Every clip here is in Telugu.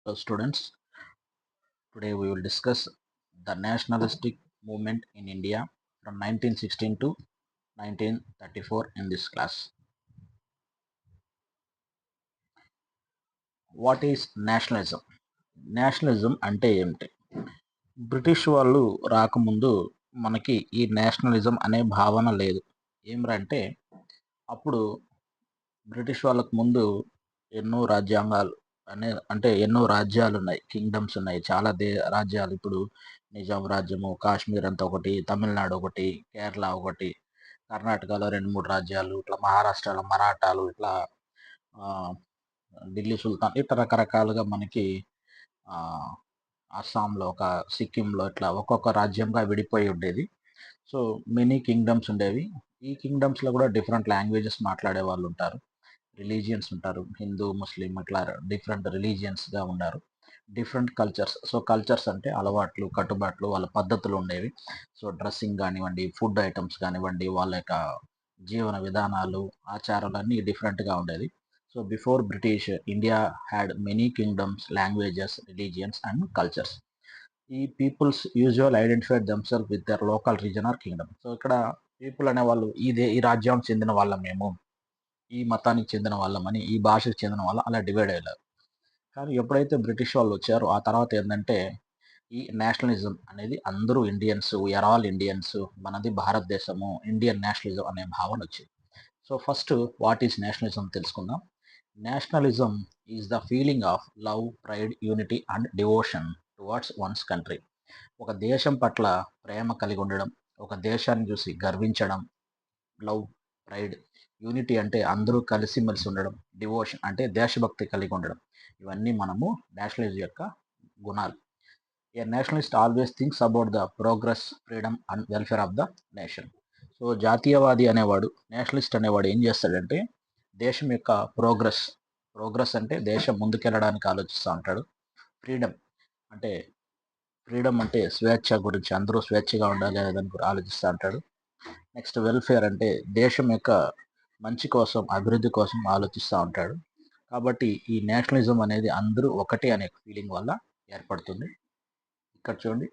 Hello students, today we will discuss the nationalistic movement in India from 1916 to 1934 in this class. What is nationalism? Nationalism అంటే ఏమిటి? బ్రిటిష్ వాళ్ళు రాకముందు మనకి ఈ నేషనలిజం అనే భావన లేదు. ఏమిరంటే అప్పుడు బ్రిటిష్ వాళ్ళకు ముందు ఎన్నో రాజ్యాంగాలు అంటే ఎన్నో రాజ్యాలున్నాయి. కింగ్డమ్స్ ఉన్నాయి. చాలా రాజ్యాలు ఇప్పుడు నిజాం రాజ్యము, కాశ్మీర్ అంతా ఒకటి, తమిళనాడు ఒకటి, కేరళ ఒకటి, కర్ణాటకలో 2, 3 రాజ్యాలు, ఇట్లా మహారాష్ట్రలో మరాఠాలు, ఇట్లా ఆహ్, ఢిల్లీ సుల్తాన్ ఇట్లా రకరకాలుగా మనకి ఆహ్, అస్సాంలో సిక్కింలో ఇట్లా ఒక్కొక్క రాజ్యంగా విడిపోయి ఉండేది. సో, మెనీ కింగ్డమ్స్ ఉండేవి. ఈ కింగ్డమ్స్‌లో కూడా డిఫరెంట్ లాంగ్వేజెస్ మాట్లాడే వాళ్ళుంటారు. రిలీజియన్స్ ఉంటారు. హిందూ, ముస్లిం ఇట్లా డిఫరెంట్ రిలీజియన్స్‌గా ఉన్నారు. Different cultures. సో, కల్చర్స్ అంటే అలవాట్లు, కట్టుబాట్లు, వాళ్ళ పద్ధతులు ఉండేవి. సో, డ్రెస్సింగ్ గానివ్వండి, ఫుడ్ ఐటెమ్స్ గానివ్వండి, వాళ్ళ యొక్క జీవన విధానాలు, ఆచారాలన్నీ డిఫరెంట్‌గా ఉండేది. So, before British India had many kingdoms, languages, religions and cultures. ఈ peoples usual identified themselves with their local region or kingdom. So, ఇక్కడ పీపుల్ అనేవాళ్ళు ఈ రాజ్యానికి చెందిన వాళ్ళం మేము. ఈ మతానికి చెందిన వాళ్ళమని, ఈ భాషకు చెందిన వాళ్ళం అలా డివైడ్ అయ్యారు. కానీ ఎప్పుడైతే బ్రిటిష్ వాళ్ళు వచ్చారో ఆ తర్వాత ఏందంటే, ఈ నేషనలిజం అనేది అందరూ Indians, we are all Indians, మనది భారతదేశము, ఇండియన్ నేషనలిజం అనే భావన వచ్చింది. So, first what is nationalism తెలుసుకుందాం. Nationalism is the feeling of love, pride, unity and devotion towards one's country. ఒక దేశం పట్ల ప్రేమ కలిగి ఉండడం, ఒక దేశాన్ని చూసి గర్వించడం, లవ్, ప్రైడ్, యూనిటీ అంటే అందరూ కలిసిమెలిసి ఉండడం, డివోషన్ అంటే దేశభక్తి కలిగి ఉండడం. ఇవన్నీ మనము నేషనలిజం యొక్క గుణాలు. A nationalist always thinks about the progress, freedom and welfare of the nation. So, జాతీయవాది అనేవాడు, నేషనలిస్ట్ అనేవాడు ఏం చేస్తాడంటే దేశం యొక్క ప్రోగ్రెస్, ప్రోగ్రెస్ అంటే దేశం ముందుకెళ్ళడానికి ఆలోచిస్తూ ఉంటాడు. ఫ్రీడమ్ అంటే ఫ్రీడమ్ అంటే స్వేచ్ఛ గురించి, అందరూ స్వేచ్ఛగా ఉండాలి అనే దాని గురించి ఆలోచిస్తూ ఉంటాడు. నెక్స్ట్ వెల్ఫేర్ అంటే దేశం యొక్క మంచి కోసం, అభివృద్ధి కోసం ఆలోచిస్తూ ఉంటాడు. కాబట్టి ఈ నేషనలిజం అనేది అందరూ ఒకటే అనే ఫీలింగ్ వల్ల ఏర్పడుతుంది. ఇక్కడ చూడండి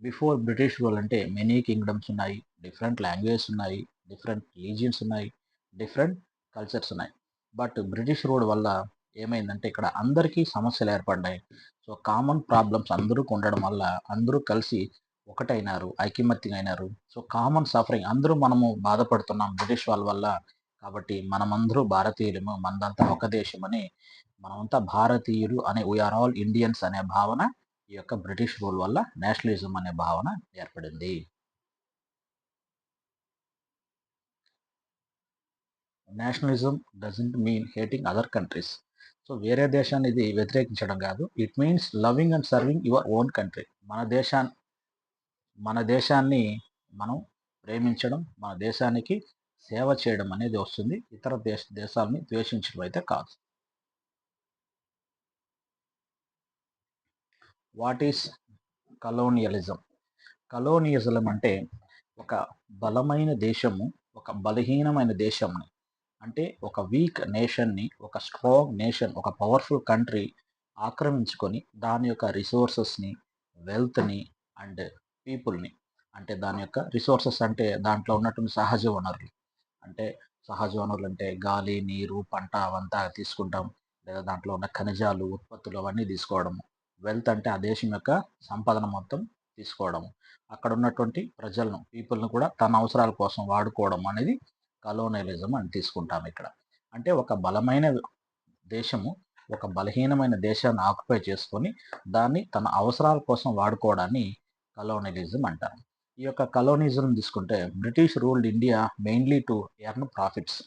బిఫోర్ బ్రిటిష్ రూల్ అంటే మెనీ కింగ్డమ్స్ ఉన్నాయి, డిఫరెంట్ లాంగ్వేజెస్ ఉన్నాయి, డిఫరెంట్ రిలీజియన్స్ ఉన్నాయి, డిఫరెంట్ కల్చర్స్ ఉన్నాయి. బట్ బ్రిటిష్ రూల్ వల్ల ఏమైందంటే ఇక్కడ అందరికీ సమస్యలు ఏర్పడ్డాయి. సో, కామన్ ప్రాబ్లమ్స్ అందరికి ఉండడం వల్ల అందరూ కలిసి ఒకటైనారు, ఐకమత్యంగా అయినారు. సో, కామన్ సఫరింగ్ అందరూ మనము బాధపడుతున్నాం బ్రిటిష్ వాళ్ళ వల్ల. కాబట్టి మనమందరూ భారతీయులము, మనదంతా ఒక దేశమని, మనమంతా భారతీయులు అనే వి ఆర్ ఆల్ ఇండియన్స్ అనే భావన ఈ యొక్క బ్రిటిష్ రూల్ వల్ల నేషనలిజం అనే భావన ఏర్పడింది. Nationalism doesn't mean hating other countries. So, వేరే దేశాన్ని ఇది వ్యతిరేకించడం కాదు. It means loving and serving your own country. మన దేశాన్ని మనం ప్రేమించడం, మన దేశానికి సేవ చేయడం అనేది వస్తుంది. ఇతర దేశాలని ద్వేషించడం అయితే కాదు. What is colonialism? కలోనియలిజం అంటే ఒక బలమైన దేశము, ఒక బలహీనమైన దేశంని, అంటే ఒక వీక్ నేషన్‌ని, ఒక స్ట్రాంగ్ నేషన్, ఒక పవర్‌ఫుల్ కంట్రీ ఆక్రమించుకొని దాని యొక్క రిసోర్సెస్‌ని, వెల్త్‌ని అండ్ పీపుల్‌ని, అంటే దాని యొక్క రిసోర్సెస్ అంటే దాంట్లో ఉన్నటువంటి సహజ వనరులు. అంటే సహజ వనరులంటే గాలి, నీరు, పంట అవంతా తీసుకుంటాం. లేదా దాంట్లో ఉన్న ఖనిజాలు, ఉత్పత్తులు అవన్నీ తీసుకోవడము. వెల్త్ అంటే ఆ దేశం యొక్క సంపదన మొత్తం తీసుకోవడము. అక్కడ ఉన్నటువంటి ప్రజలను, పీపుల్‌ని కూడా తన అవసరాల కోసం వాడుకోవడం అనేది కలోనియలిజం అని తీసుకుంటాం ఇక్కడ. అంటే ఒక బలమైన దేశము, ఒక బలహీనమైన దేశాన్ని ఆక్యుపై చేసుకొని, దాన్ని తన అవసరాల కోసం వాడుకోవడాన్ని కలోనియలిజం అంటారు. ఈ యొక్క కలోనిజం తీసుకుంటే British ruled India mainly to earn profits.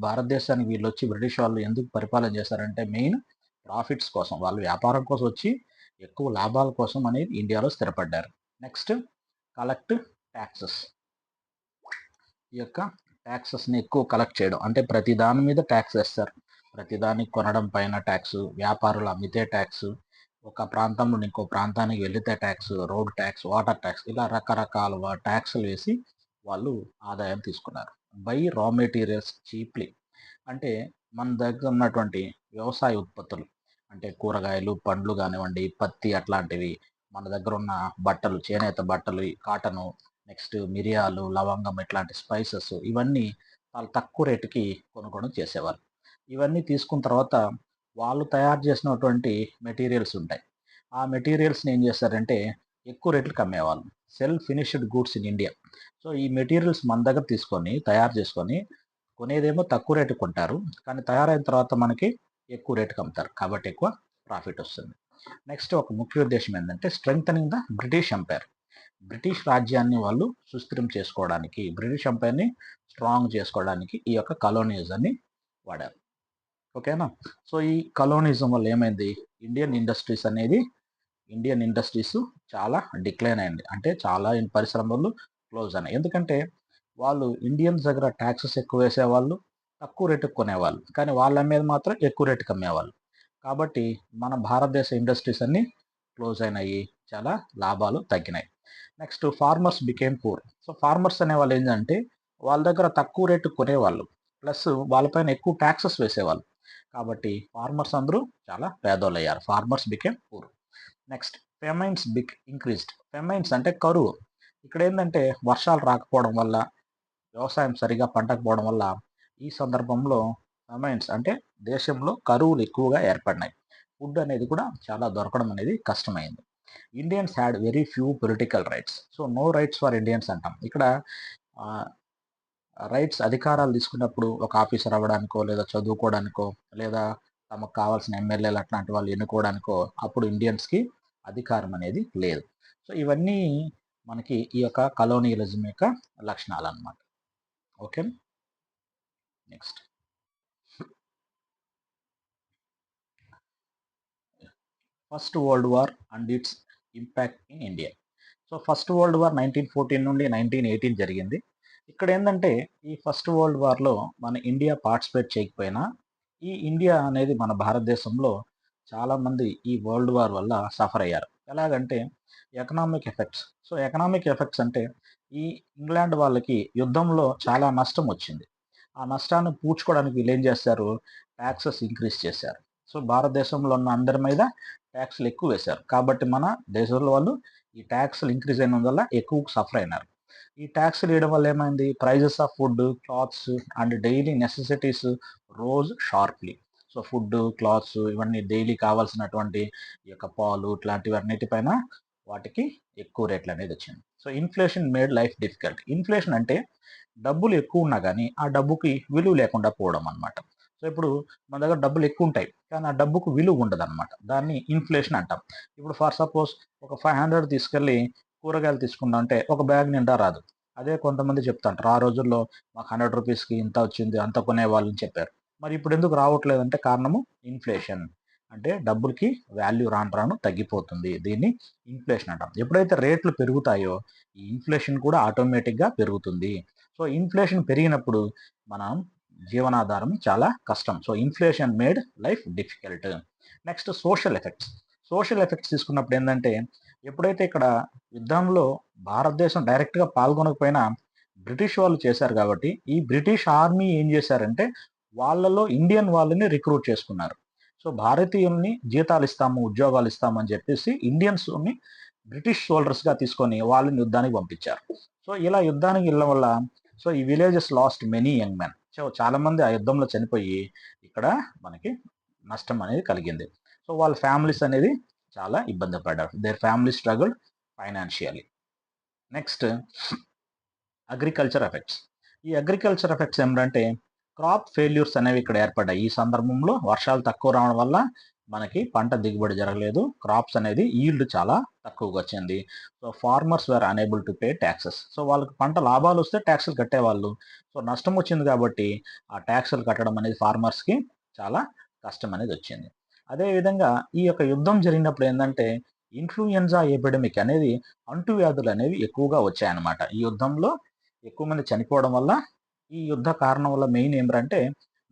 భారతదేశానికి వీళ్ళొచ్చి బ్రిటిష్ వాళ్ళు ఎందుకు పరిపాలన చేశారంటే మెయిన్ ప్రాఫిట్స్ కోసం. వాళ్ళు వ్యాపారం కోసం వచ్చి ఎక్కువ లాభాల కోసం అనేది ఇండియాలో స్థిరపడ్డారు. Next collect taxes. ఈ యొక్క టాక్సెస్‌ని ఎక్కువ కలెక్ట్ చేయడం. అంటే ప్రతి దాని మీద టాక్స్ ఏస్తారు. ప్రతి దానికి కొనడం పైన టాక్సు, వ్యాపారులు అమ్మితే టాక్సు, ఒక ప్రాంతం నుండి ఇంకో ప్రాంతానికి వెళితే tax, road talks, water talks ఇలా రకరకాల టాక్స్‌లు వేసి వాళ్ళు ఆదాయం తీసుకున్నారు. బై రా మెటీరియల్స్ చీప్‌లీ. అంటే మన దగ్గర ఉన్నటువంటి వ్యవసాయ ఉత్పత్తులు అంటే కూరగాయలు, పండ్లు గానివ్వండి, పత్తి అట్లాంటివి, మన దగ్గర ఉన్న బట్టలు, చేనేత బట్టలు, ఈ కాటను, నెక్స్ట్ మిరియాలు, లవంగం ఇట్లాంటి స్పైసెస్ ఇవన్నీ చాలా తక్కువ రేటుకి కొనుగోలు చేసేవారు. ఇవన్నీ తీసుకున్న తర్వాత వాళ్ళు తయారు చేసినటువంటి మెటీరియల్స్ ఉంటాయి. ఆ మెటీరియల్స్‌ని ఏం చేశారంటే ఎక్కువ రేట్లకి అమ్మేవాళ్ళు. Self finished goods in India. So, ఈ మెటీరియల్స్ మన దగ్గర తీసుకొని, తయారు చేసుకొని కొనేదేమో తక్కువ రేటుకి కొంటారు. కానీ తయారైన తర్వాత మనకి ఎక్కువ రేటుకి అమ్ముతారు. కాబట్టి ఎక్కువ ప్రాఫిట్ వస్తుంది. నెక్స్ట్ ఒక ముఖ్య ఉద్దేశ్యం ఏందంటే strengthening the British empire. British రాజ్యాన్ని వాళ్ళు సుస్థిరం చేసుకోవడానికి, బ్రిటిష్ ఎంపైర్‌ని స్ట్రాంగ్ చేసుకోవడానికి ఈ యొక్క కలోనియలిజంని వాడారు. ఓకేనా? సో, ఈ కలోనిజం వల్ల ఏమైంది? ఇండియన్ ఇండస్ట్రీస్ చాలా డిక్లైన్ అయింది. అంటే చాలా పరిశ్రమలు క్లోజ్ అయినాయి. ఎందుకంటే వాళ్ళు ఇండియన్స్ దగ్గర టాక్సెస్ ఎక్కువేసేవాళ్ళు, తక్కువ రేటుకి కొనేవాళ్ళు. కానీ వాళ్ళు అమ్మేది మాత్రం ఎక్కువ రేటుకి అమ్మేవాళ్ళు. కాబట్టి మన భారతదేశ ఇండస్ట్రీస్ అన్నీ క్లోజ్ అయినాయి. చాలా లాభాలు తగ్గినాయి. Next farmers became poor. So, farmers అనేవాళ్ళు ఏంటంటే వాళ్ళ దగ్గర తక్కువ రేటుకి కొనేవాళ్ళు. ప్లస్ వాళ్ళపైన ఎక్కువ టాక్సెస్ వేసేవాళ్ళు. కాబట్టి ఫార్మర్స్ అందరూ చాలా పేదోళ్ళయ్యారు. Farmers became poor. Next famines increased. Famines అంటే కరువు. ఇక్కడేందంటే వర్షాలు రాకపోవడం వల్ల, వ్యవసాయం సరిగ్గా పండకపోవడం వల్ల ఈ సందర్భంలో ఫెమైన్స్ అంటే దేశంలో కరువులు ఎక్కువగా ఏర్పడినాయి. ఫుడ్ అనేది కూడా చాలా దొరకడం అనేది కష్టమైంది. Indians had very few political rights. So, no rights for Indians అంటాం. ఇక్కడ ఆహ్, రైట్స్ అధికారాలు తీసుకున్నప్పుడు ఒక ఆఫీసర్ అవ్వడానికో, లేదా చదువుకోవడానికో, లేదా తమకు కావాల్సిన ఎమ్మెల్యేలు అట్లాంటి వాళ్ళు ఎన్నుకోవడానికో అప్పుడు ఇండియన్స్‌కి అధికారం అనేది లేదు. సో, ఇవన్నీ మనకి ఈ యొక్క కలోనియలిజం యొక్క లక్షణాలన్నమాట. Okay. Next first world war and its impact in India. So, first world war 1914 నుండి 1918 జరిగింది. ఇక్కడేందంటే ఈ ఫస్ట్ వరల్డ్ వార్‌లో మన ఇండియా పార్టిసిపేట్ చేయకపోయినా, ఈ ఇండియా అనేది మన భారతదేశంలో చాలామంది ఈ వరల్డ్ వార్ వల్ల సఫర్ అయ్యారు. ఎలాగంటే economic effects. So, economic effects అంటే ఈ ఇంగ్లాండ్ వాళ్ళకి యుద్ధంలో చాలా నష్టం వచ్చింది. ఆ నష్టాన్ని పూడ్చుకోవడానికి వీళ్ళేం చేశారు? టాక్సెస్ ఇంక్రీజ్ చేశారు. సో, భారతదేశంలో ఉన్న అందరి మీద టాక్స్‌లు ఎక్కువేశారు. కాబట్టి మన దేశంలో వాళ్ళు ఈ టాక్స్‌లు ఇంక్రీజ్ అయినందువల్ల ఎక్కువ సఫర్ అయినారు. ఈ టాక్స్‌లు ఎయడం వల్ల ఏమైంది? Prices of food, clothes and daily necessities rose sharply. So, food, clothes ఇవన్నీ డైలీ కావాల్సినటువంటి ఈ యొక్క పాలు ఇట్లాంటివన్నిటిపైన వాటికి ఎక్కువ రేట్లనేది వచ్చింది. So, inflation made life difficult. Inflation అంటే డబ్బులు ఎక్కువున్నా గానీ, ఆ డబ్బుకి విలువ లేకుండా పోవడం అన్నమాట. సో, ఇప్పుడు మన దగ్గర డబ్బులు ఎక్కువుంటాయి. కానీ ఆ డబ్బుకు విలువ ఉండదన్నమాట. దాన్ని ఇన్‌ఫ్లేషన్ అంటాం. ఇప్పుడు ఫర్ సపోజ్ ఒక 500 తీసుకెళ్ళి కూరగాయలు తీసుకుందామంటే ఒక బ్యాగ్ నిండా రాదు. అదే కొంతమంది చెప్తాంటారు. ఆ రోజుల్లో మాకు రూ. 100కి ఇంత వచ్చింది, అంత కొనేవాళ్ళని చెప్పారు. మరి ఇప్పుడెందుకు రావట్లేదంటే కారణము ఇన్‌ఫ్లేషన్. అంటే డబ్బులకి వాల్యూ రాను రాను తగ్గిపోతుంది. దీన్ని ఇన్‌ఫ్లేషన్ అంటాం. ఎప్పుడైతే రేట్లు పెరుగుతాయో, ఈ ఇన్‌ఫ్లేషన్ కూడా ఆటోమేటిక్‌గా పెరుగుతుంది. సో, ఇన్‌ఫ్లేషన్ పెరిగినప్పుడు మనం జీవనాధారం చాలా కష్టం. So, inflation made life difficult. Next social effects. Social effects తీసుకున్నప్పుడు ఏందంటే, ఎప్పుడైతే ఇక్కడ యుద్ధంలో భారతదేశం డైరెక్ట్‌గా పాల్గొనకపోయినా బ్రిటిష్ వాళ్ళు చేశారు కాబట్టి, ఈ బ్రిటిష్ ఆర్మీ ఏం చేశారంటే, వాళ్ళలో ఇండియన్ వాళ్ళని రిక్రూట్ చేసుకున్నారు. సో, భారతీయుల్ని జీతాలిస్తాము, ఉద్యోగాలిస్తాము అని చెప్పేసి ఇండియన్స్‌ని బ్రిటిష్ సోల్జర్స్‌గా తీసుకొని వాళ్ళని యుద్ధానికి పంపించారు. సో, ఇలా యుద్ధానికి ఎళ్ళడం వల్ల సో, ఈ villages last many young men. So, చాలామంది ఆ యుద్ధంలో చనిపోయి ఇక్కడ మనకి నష్టం అనేది కలిగింది. సో, వాళ్ళ ఫ్యామిలీస్ అనేది చాలా ఇబ్బంది పడ్డారు. Their family struggled financially. Next agriculture effects. ఈ అగ్రికల్చర్ ఎఫెక్ట్స్ ఏమిటంటే క్రాప్ ఫెయిల్యూర్స్ అనేవి ఇక్కడ ఏర్పడ్డాయి. ఈ సందర్భంలో వర్షాలు తక్కువ రావడం వల్ల మనకి పంట దిగుబడి జరగలేదు. క్రాప్స్ అనేది ఈల్డ్ చాలా తక్కువగా వచ్చింది. So, farmers were unable to pay taxes. So, వాళ్ళకి పంట లాభాలు వస్తే టాక్స్‌లు కట్టేవాళ్ళు. సో, నష్టం వచ్చింది కాబట్టి ఆ టాక్స్‌లు కట్టడం అనేది ఫార్మర్స్‌కి చాలా కష్టం అనేది వచ్చింది. అదే విధంగా ఈ యొక్క యుద్ధం జరిగినప్పుడు ఏందంటే ఇన్‌ఫ్లుయెన్జా ఎపిడమిక్ అనేది అంటువ్యాధులు అనేవి ఎక్కువగా వచ్చాయన్నమాట. ఈ యుద్ధంలో ఎక్కువ మంది చనిపోవడం వల్ల, ఈ యుద్ధ కారణం వల్ల మెయిన్ ఏమిటంటే,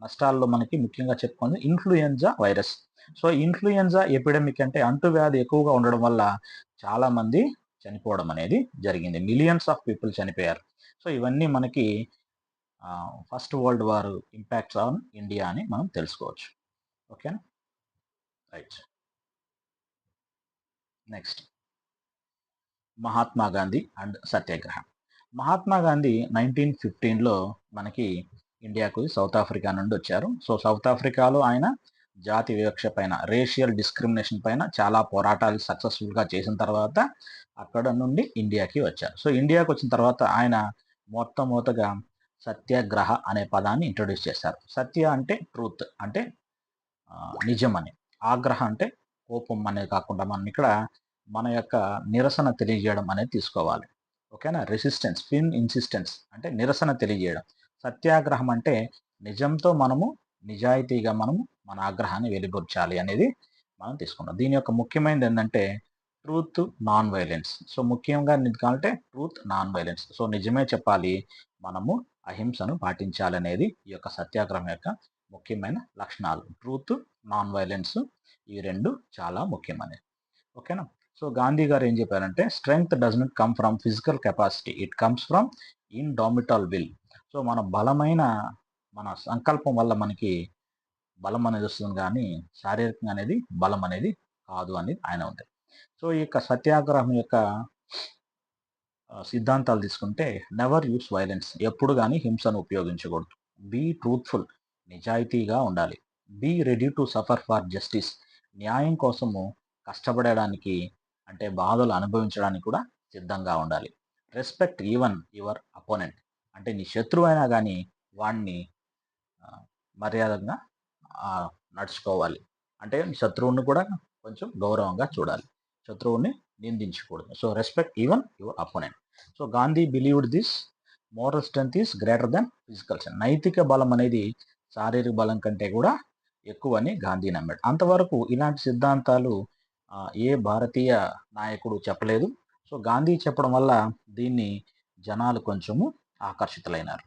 నష్టాల్లో మనకి ముఖ్యంగా చెప్పుకుంది influenza virus. So, influenza epidemic అంటే అంటువ్యాధి ఎక్కువగా ఉండడం వల్ల చాలామంది చనిపోవడం అనేది జరిగింది. మిలియన్స్ ఆఫ్ పీపుల్ చనిపోయారు. సో, ఇవన్నీ మనకి first world war impacts on India అని మనం తెలుసుకోవచ్చు. ఓకేనా? Right. Next Mahatma Gandhi and satyagraha. Mahatma Gandhi 1915లో మనకి ఇండియాకు సౌత్ ఆఫ్రికా నుండి వచ్చారు. సో సౌత్ ఆఫ్రికాలో ఆయన జాతి వివక్ష పైన, రేషియల్ డిస్క్రిమినేషన్ పైన చాలా పోరాటాలు సక్సెస్ఫుల్గా చేసిన తర్వాత అక్కడ నుండి ఇండియాకి వచ్చారు. సో ఇండియాకి వచ్చిన తర్వాత ఆయన మొట్టమొదటగా సత్యాగ్రహ అనే పదాన్ని ఇంట్రొడ్యూస్ చేశారు. సత్య అంటే ట్రూత్, అంటే నిజం అని. ఆగ్రహ అంటే కోపం అనేది కాకుండా మనం ఇక్కడ మన యొక్క నిరసన తెలియజేయడం అనేది తీసుకోవాలి. ఓకేనా? రెసిస్టెన్స్, ఫిన్ ఇన్సిస్టెన్స్ అంటే నిరసన తెలియజేయడం. సత్యాగ్రహం అంటే నిజంతో మనము నిజాయితీగా మనము మన ఆగ్రహాన్ని వెలిబుచ్చాలి అనేది మనం తీసుకున్నాం. దీని యొక్క ముఖ్యమైనది ఏంటంటే ట్రూత్, నాన్ వైలెన్స్. సో ముఖ్యంగా కావాలంటే ట్రూత్, నాన్ వైలెన్స్. సో నిజమే చెప్పాలి, మనము అహింసను పాటించాలి అనేది ఈ యొక్క సత్యాగ్రహం యొక్క ముఖ్యమైన లక్షణాలు. ట్రూత్, నాన్ వైలెన్స్ ఈ రెండు చాలా ముఖ్యమైనవి. ఓకేనా? సో గాంధీ గారు ఏం చెప్పారంటే strength does not come from physical capacity, it comes from indomitable will. So మన బలమైన మన సంకల్పం వల్ల మనకి బలం అనేది వస్తుంది, కానీ శారీరకంగా అనేది బలం అనేది కాదు అని ఆయన ఉంది. సో ఈ యొక్క సత్యాగ్రహం యొక్క సిద్ధాంతాలు తీసుకుంటే నెవర్ యూస్ వైలెన్స్, ఎప్పుడు కానీ హింసను ఉపయోగించకూడదు. బీ ట్రూత్ఫుల్, నిజాయితీగా ఉండాలి. Be ready to suffer for justice, న్యాయం కోసము కష్టపడడానికి, అంటే బాధలు అనుభవించడానికి కూడా సిద్ధంగా ఉండాలి. రెస్పెక్ట్ ఈవెన్ యువర్ అపోనెంట్, అంటే నీ శత్రువు అయినా కానీ వాడిని మర్యాదగా నడుచుకోవాలి. అంటే శత్రువుని కూడా కొంచెం గౌరవంగా చూడాలి, శత్రువుని నిందించకూడదు. So respect even your opponent. So Gandhi believed this moral strength is greater than physical strength. నైతిక బలం అనేది శారీరక బలం కంటే కూడా ఎక్కువ అని గాంధీ నమ్మాడు. అంతవరకు ఇలాంటి సిద్ధాంతాలు ఏ భారతీయ నాయకుడు చెప్పలేదు. సో గాంధీ చెప్పడం వల్ల దీన్ని జనాలు కొంచెము ఆకర్షితులైనారు.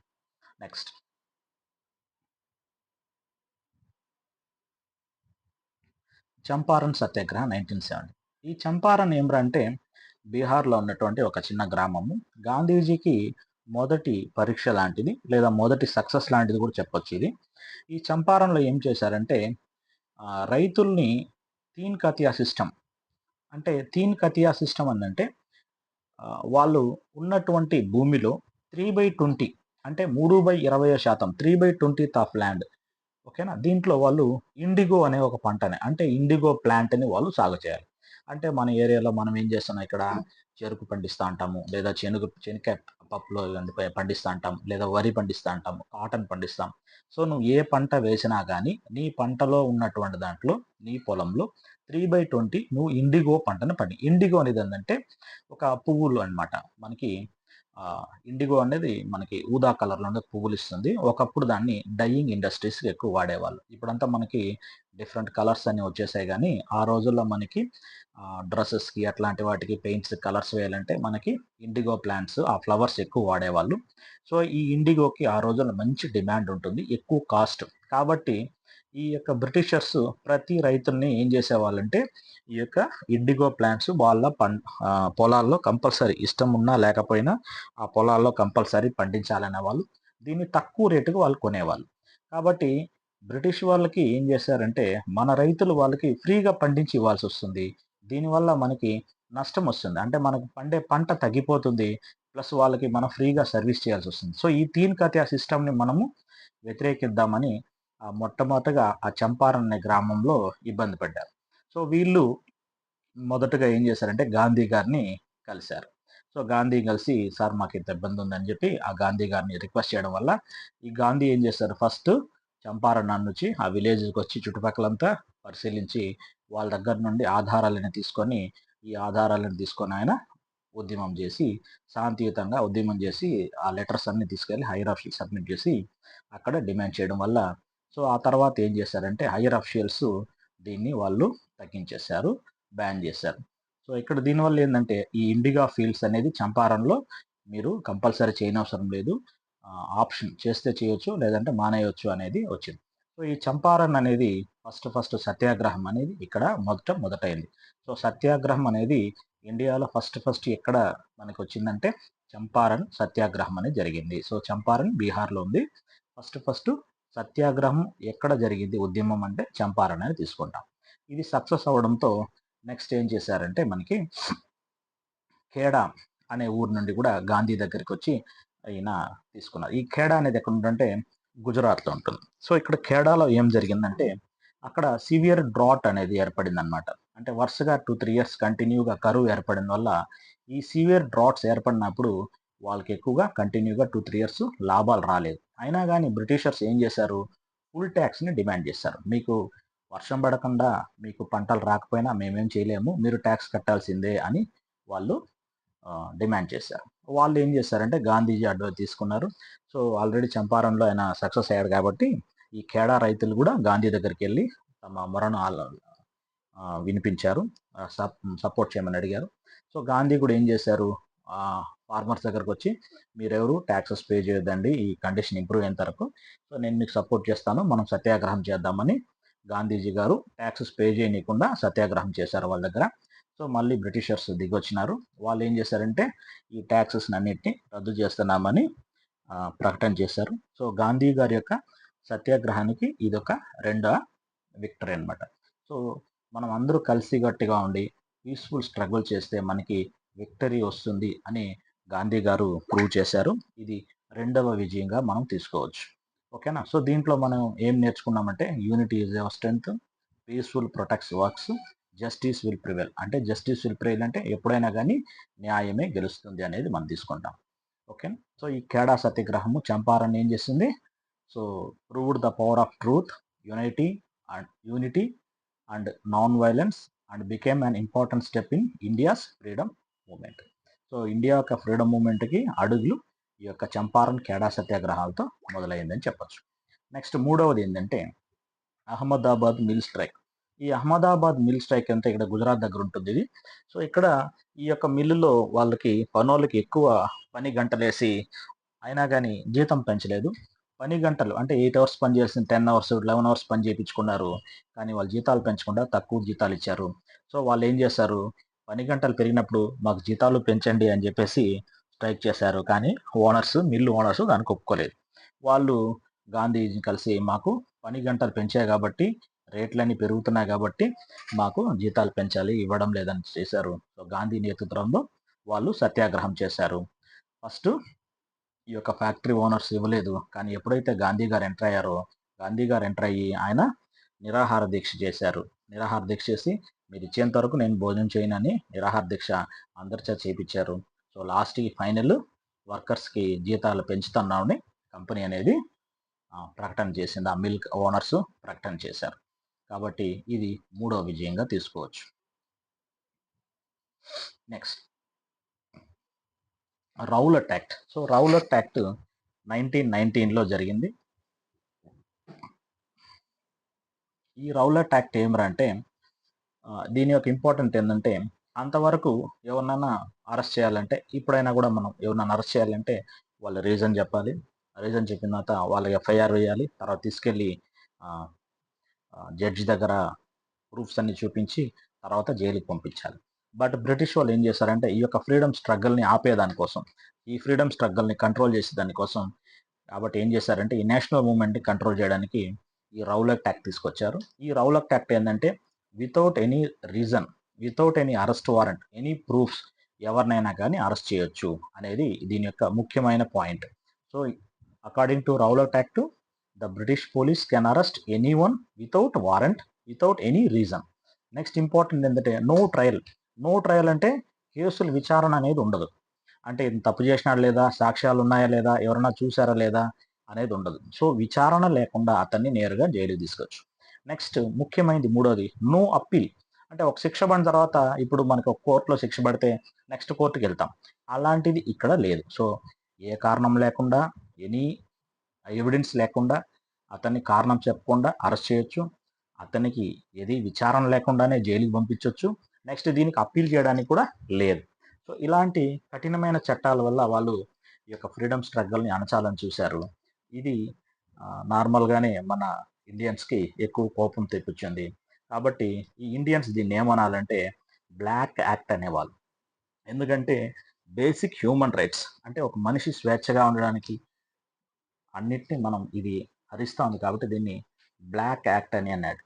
నెక్స్ట్ చంపారన్ సత్యాగ్రహం 1970. ఈ చంపారన్ ఏమిరంటే బీహార్లో ఉన్నటువంటి ఒక చిన్న గ్రామము. గాంధీజీకి మొదటి పరీక్ష లాంటిది, లేదా మొదటి సక్సెస్ లాంటిది కూడా చెప్పొచ్చు ఇది. ఈ చంపారణలో ఏం చేశారంటే రైతుల్ని తీన్ కతియా సిస్టమ్, అంటే తీన్ కతియా సిస్టమ్ అంటే వాళ్ళు ఉన్నటువంటి భూమిలో 3/20, అంటే 3/20%, 3/20 ఆఫ్ ల్యాండ్. ఓకేనా? దీంట్లో వాళ్ళు ఇండిగో అనే ఒక పంటని, అంటే ఇండిగో ప్లాంట్‌ని వాళ్ళు సాగు చేయాలి. అంటే మన ఏరియాలో మనం ఏం చేస్తున్నాం, ఇక్కడ చెరుకు పండిస్తా ఉంటాము, లేదా శనగకాయ పప్పులు ఇలాంటి పండిస్తా ఉంటాం, లేదా వరి పండిస్తా ఉంటాము, కాటన్ పండిస్తాం. సో నువ్వు ఏ పంట వేసినా కానీ నీ పంటలో ఉన్నటువంటి దాంట్లో, నీ పొలంలో 3/20 నువ్వు ఇండిగో పంటను ఇండిగో అనేది ఏంటంటే ఒక పువ్వులు అన్నమాట. మనకి ఇండిగో అనేది మనకి ఊదా కలర్‌లో పువ్వులు ఇస్తుంది. ఒకప్పుడు దాన్ని డైయింగ్ ఇండస్ట్రీస్‌కి ఎక్కువ వాడేవాళ్ళు. ఇప్పుడంతా మనకి డిఫరెంట్ కలర్స్ అన్నీ వచ్చేసాయి గానీ, ఆ రోజుల్లో మనకి డ్రెసెస్‌కి అట్లాంటి వాటికి పెయింట్స్, కలర్స్ వేయాలంటే మనకి ఇండిగో ప్లాంట్స్, ఆ ఫ్లవర్స్ ఎక్కువ వాడేవాళ్ళు. సో ఈ ఇండిగోకి ఆ రోజుల్లో మంచి డిమాండ్ ఉంటుంది, ఎక్కువ కాస్ట్. కాబట్టి ఈ యొక్క బ్రిటిషర్స్ ప్రతి రైతుల్ని ఏం చేసేవాళ్ళంటే ఈ యొక్క ఇండిగో ప్లాంట్స్ వాళ్ళ పొలాల్లో కంపల్సరీ, ఇష్టం ఉన్నా లేకపోయినా ఆ పొలాల్లో కంపల్సరీ పండించాలనే వాళ్ళు. దీన్ని తక్కువ రేటుకి వాళ్ళు కొనేవాళ్ళు. కాబట్టి బ్రిటిష్ వాళ్ళకి ఏం చేశారంటే మన రైతులు వాళ్ళకి ఫ్రీగా పండించి ఇవ్వాల్సి వస్తుంది. దీనివల్ల మనకి నష్టం వస్తుంది. అంటే మనకు పండే పంట తగ్గిపోతుంది. ప్లస్ వాళ్ళకి మనం ఫ్రీగా సర్వీస్ చేయాల్సి వస్తుంది. సో ఈ తీన్ కతియా సిస్టమ్‌ని మనము వ్యతిరేకిద్దామని మొట్టమొదటగా ఆ చంపారన్ అనే గ్రామంలో ఇబ్బంది పడ్డారు. సో వీళ్ళు మొదటగా ఏం చేశారంటే గాంధీ గారిని కలిశారు. సో గాంధీ కలిసి సార్ మాకు ఇంత ఇబ్బంది ఉందని చెప్పి ఆ గాంధీ గారిని రిక్వెస్ట్ చేయడం వల్ల ఈ గాంధీ ఏం చేశారు, ఫస్ట్ చంపారన్ నుంచి ఆ విలేజ్కి వచ్చి చుట్టుపక్కలంతా పరిశీలించి వాళ్ళ దగ్గర నుండి ఆధారాలను తీసుకొని, ఈ ఆధారాలను తీసుకొని ఆయన ఉద్యమం చేసి, శాంతియుతంగా ఉద్యమం చేసి ఆ లెటర్స్ అన్ని తీసుకెళ్ళి హైయర్ ఆఫీస్ సబ్మిట్ చేసి అక్కడ డిమాండ్ చేయడం వల్ల, సో ఆ తర్వాత ఏం చేశారంటే హైయర్ అఫీషియల్స్ దీన్ని వాళ్ళు తగ్గించేశారు, బ్యాన్ చేశారు. సో ఇక్కడ దీనివల్ల ఏంటంటే ఈ ఇండిగా ఫీల్డ్స్ అనేది చంపారణ్‌లో మీరు కంపల్సరీ చేయనవసరం లేదు. ఆప్షన్ చేస్తే చేయొచ్చు, లేదంటే మానేయొచ్చు అనేది వచ్చింది. సో ఈ చంపారణ్ అనేది ఫస్ట్ సత్యాగ్రహం అనేది ఇక్కడ మొదటైంది. సో సత్యాగ్రహం అనేది ఇండియాలో ఫస్ట్ ఎక్కడ మనకొచ్చిందంటే చంపారన్ సత్యాగ్రహం అనేది జరిగింది. సో చంపారన్ బీహార్లో ఉంది. ఫస్ట్ సత్యాగ్రహం ఎక్కడ జరిగింది ఉద్యమం అంటే చంపారన్ అని తీసుకుంటాం. ఇది సక్సెస్ అవ్వడంతో నెక్స్ట్ ఏం చేశారంటే మనకి ఖేడా అనే ఊరు నుండి కూడా గాంధీ దగ్గరికి వచ్చి ఈయన తీసుకున్నారు. ఈ ఖేడా అనేది ఎక్కడ ఉంటుందంటే గుజరాత్లో ఉంటుంది. సో ఇక్కడ ఖేడాలో ఏం జరిగిందంటే అక్కడ సివియర్ డ్రాట్ అనేది ఏర్పడింది అనమాట. అంటే వరుసగా 2-3 ఇయర్స్ కంటిన్యూగా కరువు ఏర్పడిన వల్ల ఈ సివియర్ డ్రాట్స్ ఏర్పడినప్పుడు వాళ్ళకి ఎక్కువగా కంటిన్యూగా 2-3 ఇయర్స్ లాభాలు రాలేదు. అయినా కానీ బ్రిటిషర్స్ ఏం చేశారు, ఫుల్ ట్యాక్స్ని డిమాండ్ చేశారు. మీకు వర్షం పడకుండా మీకు పంటలు రాకపోయినా మేమేం చేయలేము, మీరు ట్యాక్స్ కట్టాల్సిందే అని వాళ్ళు డిమాండ్ చేశారు. వాళ్ళు ఏం చేశారంటే గాంధీజీ అడ్వైస్ తీసుకున్నారు. సో ఆల్రెడీ చంపారణ్లో ఆయన సక్సెస్ అయ్యాడు కాబట్టి ఈ ఖేడా రైతులు కూడా గాంధీ దగ్గరికి వెళ్ళి తమ మొరను వినిపించారు, సపోర్ట్ చేయమని అడిగారు. సో గాంధీ కూడా ఏం చేశారు, ఫార్మర్స్ దగ్గరకు వచ్చి మీరెవరు ట్యాక్సెస్ పే చేయొద్దండి ఈ కండిషన్ ఇంప్రూవ్ అయిన వరకు, సో నేను మీకు సపోర్ట్ చేస్తాను, మనం సత్యాగ్రహం చేద్దామని గాంధీజీ గారు ట్యాక్సెస్ పే చేయనీయకుండా సత్యాగ్రహం చేశారు వాళ్ళ దగ్గర. సో మళ్ళీ బ్రిటిషర్స్ దిగొచ్చినారు. వాళ్ళు ఏం చేశారంటే ఈ ట్యాక్సెస్ అన్నిటిని రద్దు చేస్తున్నామని ప్రకటన చేశారు. సో గాంధీ గారి యొక్క సత్యాగ్రహానికి ఇదొక రెండవ విక్టరీ అనమాట. సో మనం అందరూ కలిసికట్టుగా ఉండి పీస్ఫుల్ స్ట్రగుల్ చేస్తే మనకి విక్టరీ వస్తుంది అని గాంధీ గారు ప్రూవ్ చేశారు. ఇది రెండవ విజయంగా మనం తీసుకోవచ్చు. ఓకేనా. సో దీంట్లో మనం ఏం నేర్చుకున్నామంటే unity is our strength, peaceful protects works, justice will prevail. అంటే జస్టిస్ విల్ ప్రివైల్ అంటే ఎప్పుడైనా కానీ న్యాయమే గెలుస్తుంది అనేది మనం తీసుకుంటాం. ఓకే. సో ఈ ఖేడా సత్యాగ్రహము చంపారన్ ఏం చేసింది, so proved the power of truth, unity and non violence and became an important step in India's freedom movement. So India యొక్క ఫ్రీడమ్ మూమెంట్కి అడుగులు ఈ యొక్క చంపారన్ ఖేడా సత్యాగ్రహాలతో మొదలైందని చెప్పచ్చు. నెక్స్ట్ మూడవది ఏంటంటే అహ్మదాబాద్ మిల్ స్ట్రైక్. ఈ అహ్మదాబాద్ మిల్ స్ట్రైక్ అంటే ఇక్కడ గుజరాత్ దగ్గర ఉంటుంది ఇది. సో ఇక్కడ ఈ యొక్క మిల్లులో వాళ్ళకి పనోళ్ళకి ఎక్కువ పని గంటలేసి అయినా కానీ జీతం పెంచలేదు. పని గంటలు అంటే 8 అవర్స్ పని చేయాల్సిన 10 అవర్స్ 11 అవర్స్ పని చేయించుకున్నారు. కానీ వాళ్ళు జీతాలు పెంచకుండా తక్కువ జీతాలు ఇచ్చారు. సో వాళ్ళు ఏం చేశారు, పని గంటలు పెరిగినప్పుడు మాకు జీతాలు పెంచండి అని చెప్పేసి స్ట్రైక్ చేశారు. కానీ మిల్లు ఓనర్స్ దానికి ఒప్పుకోలేదు. వాళ్ళు గాంధీజీని కలిసి మాకు పని గంటలు పెంచాయి కాబట్టి రేట్లన్నీ పెరుగుతున్నాయి కాబట్టి మాకు జీతాలు పెంచాలి, ఇవ్వడం లేదని చేశారు. సో గాంధీ నేతృత్వంలో వాళ్ళు సత్యాగ్రహం చేశారు. ఫస్ట్ ఈ యొక్క ఫ్యాక్టరీ ఓనర్స్ ఇవ్వలేదు. కానీ ఎప్పుడైతే గాంధీ గారు ఎంటర్ అయ్యారో గాంధీ గారు ఎంటర్ అయ్యి ఆయన నిరాహార దీక్ష చేశారు. నిరాహార దీక్ష చేసి మీరు ఇచ్చేంత వరకు నేను భోజనం చేయనని నిరాహార దీక్ష అందరి చేత చేయించారు. సో లాస్ట్కి ఫైనల్ వర్కర్స్కి జీతాలు పెంచుతున్నామని కంపెనీ అనేది ప్రకటన చేసింది. ఆ మిల్క్ ఓనర్స్ ప్రకటన చేశారు. కాబట్టి ఇది మూడో విజయంగా తీసుకోవచ్చు. Next Rowlatt act. So Rowlatt act 1919లో జరిగింది. ఈ రౌలట్ యాక్ట్ ఏమరా అంటే దీని యొక్క ఇంపార్టెంట్ ఏంటంటే అంతవరకు ఎవరినైనా అరెస్ట్ చేయాలంటే ఇప్పుడైనా కూడా మనం ఎవరినైనా అరెస్ట్ చేయాలంటే వాళ్ళ రీజన్ చెప్పాలి. రీజన్ చెప్పిన తర్వాత వాళ్ళ ఎఫ్ఐఆర్ వేయాలి. తర్వాత తీసుకెళ్ళి జడ్జి దగ్గర ప్రూఫ్స్ అన్ని చూపించి తర్వాత జైలుకి పంపించాలి. బట్ బ్రిటిష్ వాళ్ళు ఏం చేశారంటే ఈ యొక్క ఫ్రీడమ్ స్ట్రగల్ని ఆపేదానికోసం, ఈ ఫ్రీడమ్ స్ట్రగల్ని కంట్రోల్ చేసే దానికోసం కాబట్టి ఏం చేశారంటే ఈ నేషనల్ మూవ్మెంట్ని కంట్రోల్ చేయడానికి ఈ రౌలట్ యాక్ట్ తీసుకొచ్చారు. ఈ రౌలట్ యాక్ట్ ఏంటంటే without any reason, without any arrest warrant, any proofs ఎవరినైనా కానీ అరెస్ట్ చేయొచ్చు అనేది దీని యొక్క ముఖ్యమైన point. So according to Rowlatt act the British police can arrest any one without warrant, without any reason. Next important ఏంటంటే నో ట్రయల్. నో ట్రయల్ అంటే కేసులు విచారణ అనేది ఉండదు. అంటే తప్పు చేసినాడు లేదా, సాక్ష్యాలు ఉన్నాయా లేదా, ఎవరైనా చూసారా లేదా అనేది ఉండదు. సో విచారణ లేకుండా అతన్ని నేరుగా జైలుకి తీసుకోవచ్చు. నెక్స్ట్ ముఖ్యమైనది మూడోది నో అప్పీల్. అంటే ఒక శిక్ష పడిన తర్వాత ఇప్పుడు మనకు ఒక కోర్టులో శిక్ష పడితే నెక్స్ట్ కోర్టుకి వెళ్తాం, అలాంటిది ఇక్కడ లేదు. సో ఏ కారణం లేకుండా ఎనీ ఎవిడెన్స్ లేకుండా అతన్ని కారణం చెప్పకుండా అరెస్ట్ చేయొచ్చు. అతనికి ఏది విచారణ లేకుండానే జైలుకి పంపించవచ్చు. నెక్స్ట్ దీనికి అప్పీల్ చేయడానికి కూడా లేదు. సో ఇలాంటి కఠినమైన చట్టాల వల్ల వాళ్ళు ఈ యొక్క ఫ్రీడమ్ స్ట్రగల్ని అణచాలని చూశారు. ఇది నార్మల్గానే మన ఇండియన్స్కి ఎక్కువ కోపం తెప్పించింది. కాబట్టి ఈ ఇండియన్స్ దీన్ని ఏమనాలంటే బ్లాక్ యాక్ట్ అనేవాళ్ళు. ఎందుకంటే బేసిక్ హ్యూమన్ రైట్స్ అంటే ఒక మనిషి స్వేచ్ఛగా ఉండడానికి అన్నిటిని మనం ఇది హరిస్తా ఉంది కాబట్టి దీన్ని బ్లాక్ యాక్ట్ అని అన్నాడు.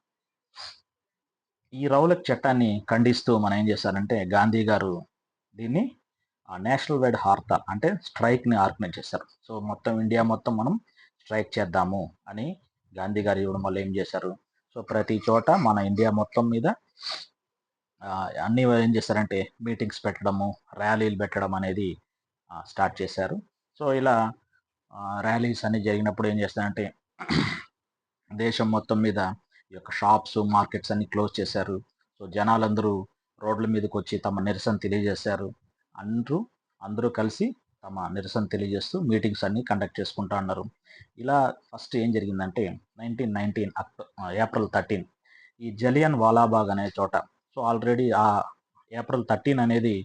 ఈ రౌలట్ చట్టాన్ని ఖండిస్తూ మనం ఏం చేశారంటే గాంధీ గారు దీన్ని నేషనల్ వైడ్ హర్తాల్ అంటే స్ట్రైక్ని ఆర్గనైజ్ చేశారు. సో మొత్తం ఇండియా మొత్తం మనం స్ట్రైక్ చేద్దాము అని గాంధీ గారు ఇవ్వడం వల్ల ఏం చేశారు, సో ప్రతి చోట మన ఇండియా మొత్తం మీద అన్ని ఏం చేశారంటే మీటింగ్స్ పెట్టడము, ర్యాలీలు పెట్టడం అనేది స్టార్ట్ చేశారు. సో ఇలా ర్యాలీస్ అన్ని జరిగినప్పుడు ఏం చేస్తారంటే దేశం మొత్తం మీద ఈ యొక్క షాప్స్, మార్కెట్స్ అన్ని క్లోజ్ చేశారు. సో జనాలందరూ రోడ్ల మీదకి వచ్చి తమ నిరసన తెలియజేశారు. అందరూ కలిసి తమ నిరసన తెలియజేస్తూ మీటింగ్స్ అన్ని కండక్ట్ చేసుకుంటా ఉన్నారు. ఇలా ఫస్ట్ ఏం జరిగిందంటే 1919 ఏప్రిల్ 13 ఈ జలియన్ వాలాబాగ్ అనే చోట, సో ఆల్రెడీ ఆ ఏప్రిల్ 13 అనేది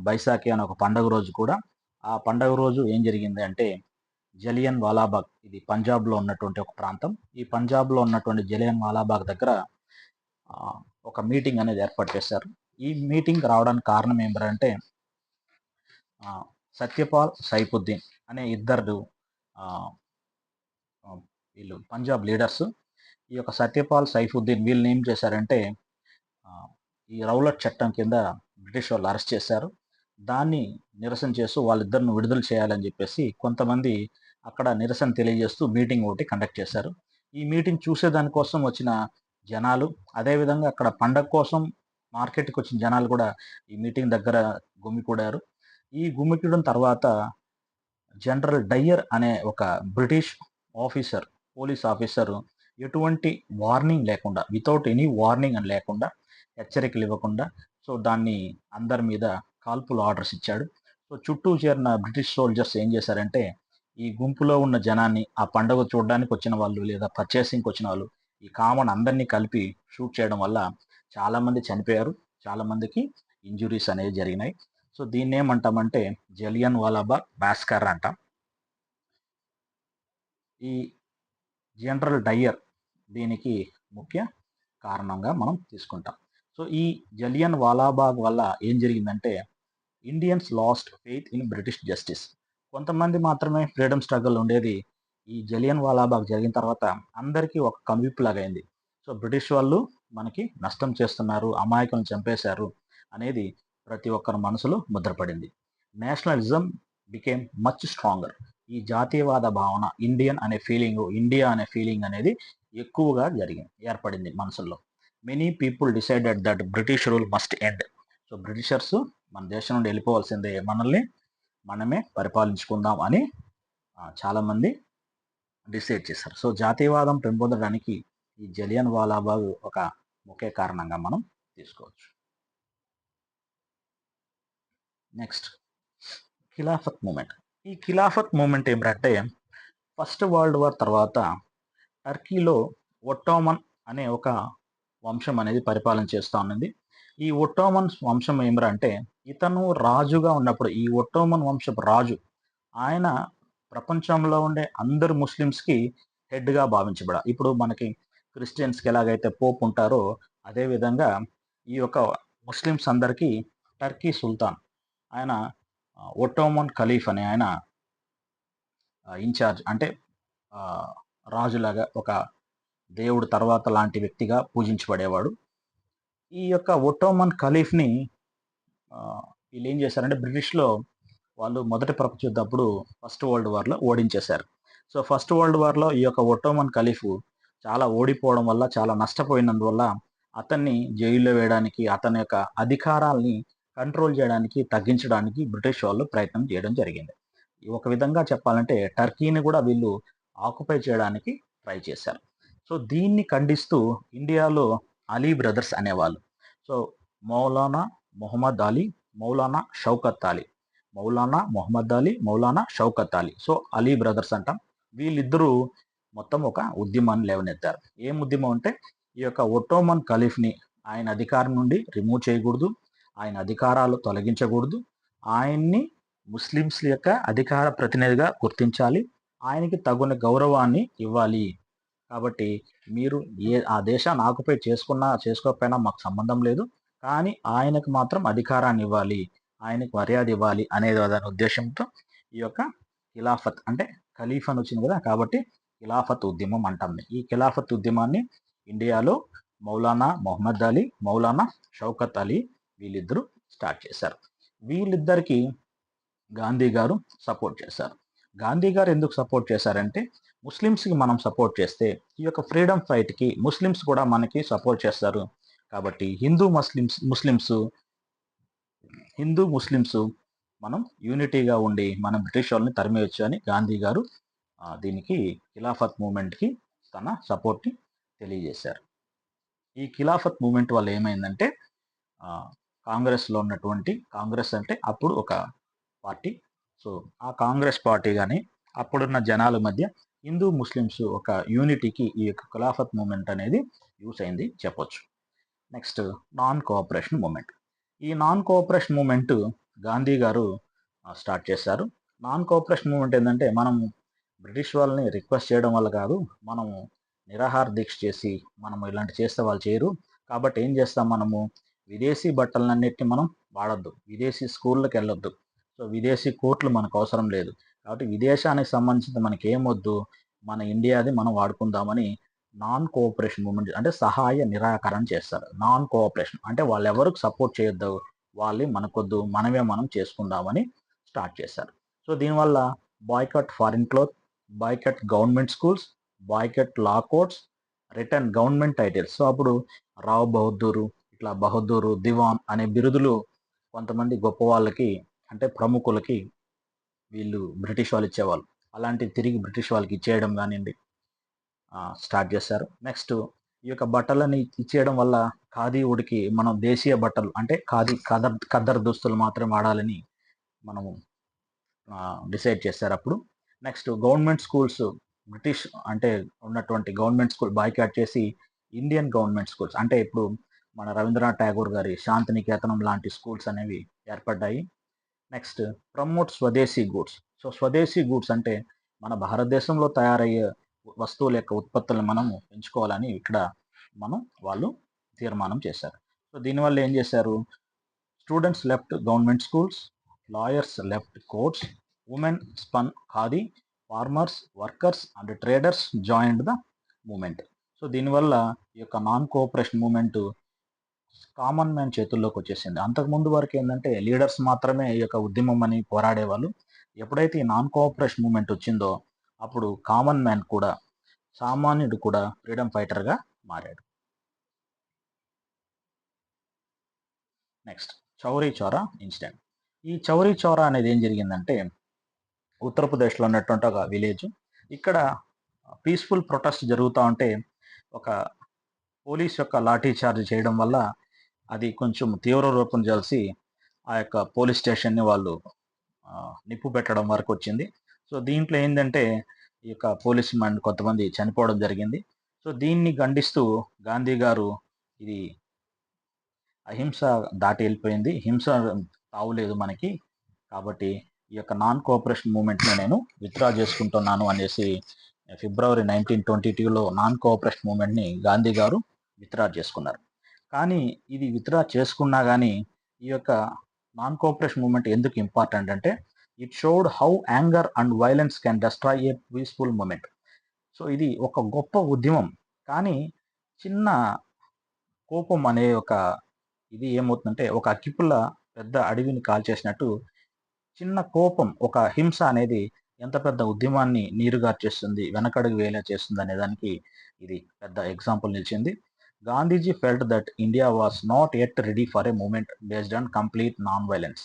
బైసాఖి అనే ఒక పండుగ రోజు కూడా. ఆ పండుగ రోజు ఏం జరిగింది అంటే జలియన్ వాలాబాగ్ ఇది పంజాబ్లో ఉన్నటువంటి ఒక ప్రాంతం. ఈ పంజాబ్లో ఉన్నటువంటి జలియన్ వాలాబాగ్ దగ్గర ఒక మీటింగ్ అనేది ఏర్పాటు చేశారు. ఈ మీటింగ్ రావడానికి కారణం ఏమిటంటే సత్యపాల్, సైఫుద్దీన్ అనే ఇద్దరు వీళ్ళు పంజాబ్ లీడర్స్. ఈ యొక్క సత్యపాల్, సైఫుద్దీన్ వీళ్ళని ఏం చేశారంటే ఈ రౌలట్ చట్టం కింద బ్రిటిష్ వాళ్ళు అరెస్ట్ చేశారు. దాన్ని నిరసన చేస్తూ వాళ్ళిద్దరిని విడుదల చేయాలని చెప్పేసి కొంతమంది అక్కడ నిరసన తెలియజేస్తూ మీటింగ్ ఒకటి కండక్ట్ చేశారు. ఈ మీటింగ్ చూసేదానికోసం వచ్చిన జనాలు, అదేవిధంగా అక్కడ పండగ కోసం మార్కెట్కి వచ్చిన జనాలు కూడా ఈ మీటింగ్ దగ్గర గుమికూడారు. ఈ గుమికూడిన తర్వాత జనరల్ డయ్యర్ అనే ఒక బ్రిటిష్ ఆఫీసర్, పోలీస్ ఆఫీసర్ ఎటువంటి వార్నింగ్ లేకుండా, వితౌట్ ఎనీ వార్నింగ్ అని లేకుండా, హెచ్చరికలు ఇవ్వకుండా సో దాన్ని అందరి మీద కాల్పుల ఆర్డర్స్ ఇచ్చాడు. సో చుట్టూ చేరిన బ్రిటిష్ సోల్జర్స్ ఏం చేశారంటే ఈ గుంపులో ఉన్న జనాన్ని, ఆ పండుగ చూడడానికి వచ్చిన వాళ్ళు లేదా పర్చేసింగ్కి వచ్చిన వాళ్ళు, ఈ కామన్ అందరినీ కలిపి షూట్ చేయడం వల్ల చాలామంది చనిపోయారు, చాలామందికి ఇంజురీస్ అనేవి జరిగినాయి. సో దీన్ని ఏమంటామంటే జలియన్ వాలాబాగ్ మాస్కర్ అంటాం. ఈ జనరల్ డయ్యర్ దీనికి ముఖ్య కారణంగా మనం తీసుకుంటాం. సో ఈ జలియన్ వాలాబాగ్ వల్ల ఏం జరిగిందంటే Indians last faith in British justice. కొంతమంది మాత్రమే ఫ్రీడమ్ స్ట్రగుల్ ఉండేది. ఈ జలియన్ వాలాబాగ్ జరిగిన తర్వాత అందరికీ ఒక కనువిప్పు లాగైంది. సో బ్రిటిష్ వాళ్ళు మనకి నష్టం చేస్తున్నారు, అమాయకులను చంపేశారు అనేది ప్రతి ఒక్కరి మనసులో ముద్రపడింది. Nationalism became much stronger. ఈ జాతీయవాద భావన, ఇండియా అనే ఫీలింగ్ అనేది ఎక్కువగా ఏర్పడింది మనసుల్లో. Many people decided that British rule must end. So Britishers మన దేశం నుండి వెళ్ళిపోవాల్సిందే, మనల్ని మనమే పరిపాలించుకుందాం అని చాలామంది డిసైడ్ చేశారు. సో జాతీయవాదం పెంపొందడానికి ఈ జలియన్ వాలాబాగ్ ఒక ముఖ్య కారణంగా మనం తీసుకోవచ్చు. Next Khilafat movement. ఈ ఖిలాఫత్ మూమెంట్ ఏమిటంటే ఫస్ట్ వరల్డ్ వార్ తర్వాత టర్కీలో ఒట్టోమన్ అనే ఒక వంశం అనేది పరిపాలన చేస్తూ ఉన్నది. ఈ ఒట్టోమన్ వంశం ఏమిటంటే ఇతను రాజుగా ఉన్నప్పుడు ఈ ఒట్టోమన్ వంశపు రాజు ఆయన ప్రపంచంలో ఉండే అందరు ముస్లిమ్స్కి హెడ్గా భావించబడాలి. ఇప్పుడు మనకి క్రిస్టియన్స్కి ఎలాగైతే పోప్ ఉంటారో అదేవిధంగా ఈ యొక్క ముస్లిమ్స్ అందరికీ టర్కీ సుల్తాన్ ఆయన ఒట్టోమన్ ఖలీఫ్ అని ఆయన ఇన్ఛార్జ్, అంటే రాజులాగా ఒక దేవుడు తర్వాత లాంటి వ్యక్తిగా పూజించబడేవాడు. ఈ యొక్క ఒట్టోమన్ ఖలీఫ్ని వీళ్ళు ఏం చేశారంటే బ్రిటిష్లో వాళ్ళు మొదటి ప్రపంచ యుద్ధం అప్పుడు ఫస్ట్ వరల్డ్ వార్లో ఓడించేశారు. సో ఫస్ట్ వరల్డ్ వార్లో ఈ యొక్క ఒట్టోమన్ ఖలీఫ్ చాలా ఓడిపోవడం వల్ల, చాలా నష్టపోయినందువల్ల అతన్ని జైల్లో వేయడానికి, అతని యొక్క అధికారాల్ని కంట్రోల్ చేయడానికి, తగ్గించడానికి బ్రిటిష్ వాళ్ళు ప్రయత్నం చేయడం జరిగింది. ఒక విధంగా చెప్పాలంటే టర్కీని కూడా వీళ్ళు ఆక్యుపై చేయడానికి ట్రై చేశారు. సో దీన్ని ఖండిస్తూ ఇండియాలో అలీ బ్రదర్స్ అనేవాళ్ళు, so Maulana Mohammad Ali, Maulana Shaukat Ali, Maulana Mohammad Ali, Maulana Shaukat Ali, so Ali brothers అంటాం. వీళ్ళిద్దరూ మొత్తం ఒక ఉద్యమాన్ని లేవనెత్తారు. ఏం ఉద్యమం అంటే ఈ యొక్క ఒట్టోమన్ ఖలీఫ్ని ఆయన అధికారం నుండి రిమూవ్ చేయకూడదు, ఆయన అధికారాలు తొలగించకూడదు, ఆయన్ని ముస్లిమ్స్ యొక్క అధికార ప్రతినిధిగా గుర్తించాలి, ఆయనకి తగిన గౌరవాన్ని ఇవ్వాలి. కాబట్టి మీరు ఆ దేశాన్ని ఆక్యుపై చేసుకోకపోయినా మాకు సంబంధం లేదు, కానీ ఆయనకు మాత్రం అధికారాన్ని ఇవ్వాలి ఆయనకి మర్యాద ఇవ్వాలి అనేది దాని ఉద్దేశంతో ఈ యొక్క ఖిలాఫత్ అంటే ఖలీఫ్ అని వచ్చింది కదా, కాబట్టి ఖిలాఫత్ ఉద్యమం అంటాం. ఈ ఖిలాఫత్ ఉద్యమాన్ని ఇండియాలో మౌలానా మొహమ్మద్ అలీ, మౌలానా షౌకత్ అలీ వీళ్ళిద్దరూ స్టార్ట్ చేశారు. వీళ్ళిద్దరికి గాంధీ గారు సపోర్ట్ చేశారు. గాంధీ గారు ఎందుకు సపోర్ట్ చేశారంటే, ముస్లిమ్స్కి మనం సపోర్ట్ చేస్తే ఈ యొక్క ఫ్రీడమ్ ఫైట్కి ముస్లిమ్స్ కూడా మనకి సపోర్ట్ చేస్తారు. కాబట్టి హిందూ ముస్లిమ్స్ మనం యూనిటీగా ఉండి మనం బ్రిటిష్ వాళ్ళని తరిమేయచ్చు అని గాంధీ గారు దీనికి ఖిలాఫత్ మూమెంట్కి తన సపోర్ట్ని తెలియజేశారు. ఈ ఖిలాఫత్ మూమెంట్ వల్ల ఏమైందంటే కాంగ్రెస్లో ఉన్నటువంటి కాంగ్రెస్ అంటే అప్పుడు ఒక పార్టీ. సో ఆ కాంగ్రెస్ పార్టీ కానీ అప్పుడున్న జనాల మధ్య హిందూ ముస్లిమ్స్ ఒక యూనిటీకి ఈ యొక్క ఖిలాఫత్ మూమెంట్ అనేది యూస్ అయింది చెప్పొచ్చు. Next non cooperation moment. ఈ నాన్ కోఆపరేషన్ మూమెంట్ గాంధీ గారు స్టార్ట్ చేశారు. నాన్ కోఆపరేషన్ మూమెంట్ ఏంటంటే, మనం బ్రిటిష్ వాళ్ళని రిక్వెస్ట్ చేయడం వల్ల కాదు, మనము నిరాహార దీక్ష చేసి మనం ఇలాంటి చేస్తే వాళ్ళు చేయరు. కాబట్టి ఏం చేస్తాం, మనము విదేశీ బట్టలన్నిటిని మనం వాడద్దు, విదేశీ స్కూళ్ళకి వెళ్ళొద్దు, సో విదేశీ కోట్లు మనకు అవసరం లేదు, కాబట్టి విదేశానికి సంబంధించిన మనకి ఏమొద్దు, మన ఇండియాది మనం వాడుకుందామని నాన్ కోఆపరేషన్ మూమెంట్ అంటే సహాయ నిరాకరణ చేస్తారు. నాన్ కోఆపరేషన్ అంటే వాళ్ళు ఎవరికి సపోర్ట్ చేయొద్దు, వాళ్ళు మనకొద్దు, మనమే మనం చేసుకుందామని స్టార్ట్ చేశారు. సో దీనివల్ల boycott foreign cloth, boycott government schools, boycott law courts, return government titles. So అప్పుడు రావ్ బహదూరు, ఇట్లా బహదూరు, దివాన్ అనే బిరుదులు కొంతమంది గొప్ప వాళ్ళకి అంటే ప్రముఖులకి వీళ్ళు బ్రిటిష్ వాళ్ళు ఇచ్చేవాళ్ళు. అలాంటివి తిరిగి బ్రిటిష్ వాళ్ళకి ఇచ్చేయడం కానివ్వండి స్టార్ట్ చేశారు. నెక్స్ట్ ఈ యొక్క బట్టలని ఇచ్చేయడం వల్ల ఖాదీ ఉడికి మనం దేశీయ బట్టలు అంటే ఖద్దర్ దుస్తులు మాత్రమే వాడాలని మనము డిసైడ్ చేశారు అప్పుడు. నెక్స్ట్ గవర్నమెంట్ స్కూల్స్ బ్రిటిష్ అంటే ఉన్నటువంటి గవర్నమెంట్ స్కూల్ బాయ్కాట్ చేసి ఇండియన్ గవర్నమెంట్ స్కూల్స్ అంటే ఇప్పుడు మన రవీంద్రనాథ్ ఠాగూర్ గారి శాంతినికేతనం లాంటి స్కూల్స్ అనేవి ఏర్పడ్డాయి. నెక్స్ట్ ప్రమోట్ స్వదేశీ గూడ్స్. సో స్వదేశీ గూడ్స్ అంటే మన భారతదేశంలో తయారయ్యే వస్తువుల యొక్క ఉత్పత్తులను మనము పెంచుకోవాలని ఇక్కడ వాళ్ళు తీర్మానం చేశారు. సో దీనివల్ల ఏం చేశారు, students left government schools, lawyers left courts, women spun khadi, farmers, workers and traders joined the movement. So దీనివల్ల ఈ యొక్క non cooperation movement common man చేతుల్లోకి వచ్చేసింది. అంతకుముందు వరకు ఏంటంటే లీడర్స్ మాత్రమే ఈ యొక్క ఉద్యమం అని పోరాడేవాళ్ళు. ఎప్పుడైతే ఈ నాన్ కోఆపరేషన్ మూమెంట్ వచ్చిందో అప్పుడు కామన్ మ్యాన్ కూడా, సామాన్యుడు కూడా ఫ్రీడమ్ ఫైటర్గా మారాడు. Next Chauri Chaura incident. ఈ చౌరీ చౌరా అనేది ఏం జరిగిందంటే, ఉత్తరప్రదేశ్లో ఉన్నటువంటి ఒక విలేజ్. ఇక్కడ పీస్ఫుల్ ప్రొటెస్ట్ జరుగుతూ ఉంటే ఒక పోలీస్ యొక్క లాఠీ చార్జ్ చేయడం వల్ల అది కొంచెం తీవ్ర రూపం చేసి ఆ యొక్క పోలీస్ స్టేషన్ని వాళ్ళు నిప్పు పెట్టడం వరకు వచ్చింది. సో దీంట్లో ఏంటంటే ఈ యొక్క పోలీస్ మ్యాన్ కొంతమంది చనిపోవడం జరిగింది. సో దీన్ని ఖండిస్తూ గాంధీ గారు ఇది అహింస దాటి వెళ్ళిపోయింది, హింస తావులేదు మనకి, కాబట్టి ఈ యొక్క నాన్ కోఆపరేషన్ మూమెంట్ని నేను విత్డ్రా చేసుకుంటున్నాను అనేసి ఫిబ్రవరి 1922లో నాన్ కోఆపరేషన్ మూమెంట్ని గాంధీ గారు విత్డ్రా చేసుకున్నారు. కానీ ఇది విత్డ్రా చేసుకున్నా కానీ ఈ యొక్క నాన్ కోఆపరేషన్ మూమెంట్ ఎందుకు ఇంపార్టెంట్ అంటే, it showed how anger and violence can destroy a peaceful movement. So ఇది ఒక గొప్ప ఉద్యమం, కానీ చిన్న కోపం అనే ఒక ఇది ఏమవుతుందంటే ఒక అగ్గిపుల్ల పెద్ద అడవిని కాల్చేసినట్టు చిన్న కోపం, ఒక హింస అనేది ఎంత పెద్ద ఉద్యమాన్ని నీరుగార్చేస్తుంది, వెనకడుగు వేలా చేస్తుంది అనే దానికి ఇది పెద్ద ఎగ్జాంపుల్ నిలిచింది. Gandhiji felt that India was not at ready for a movement based on complete non violence.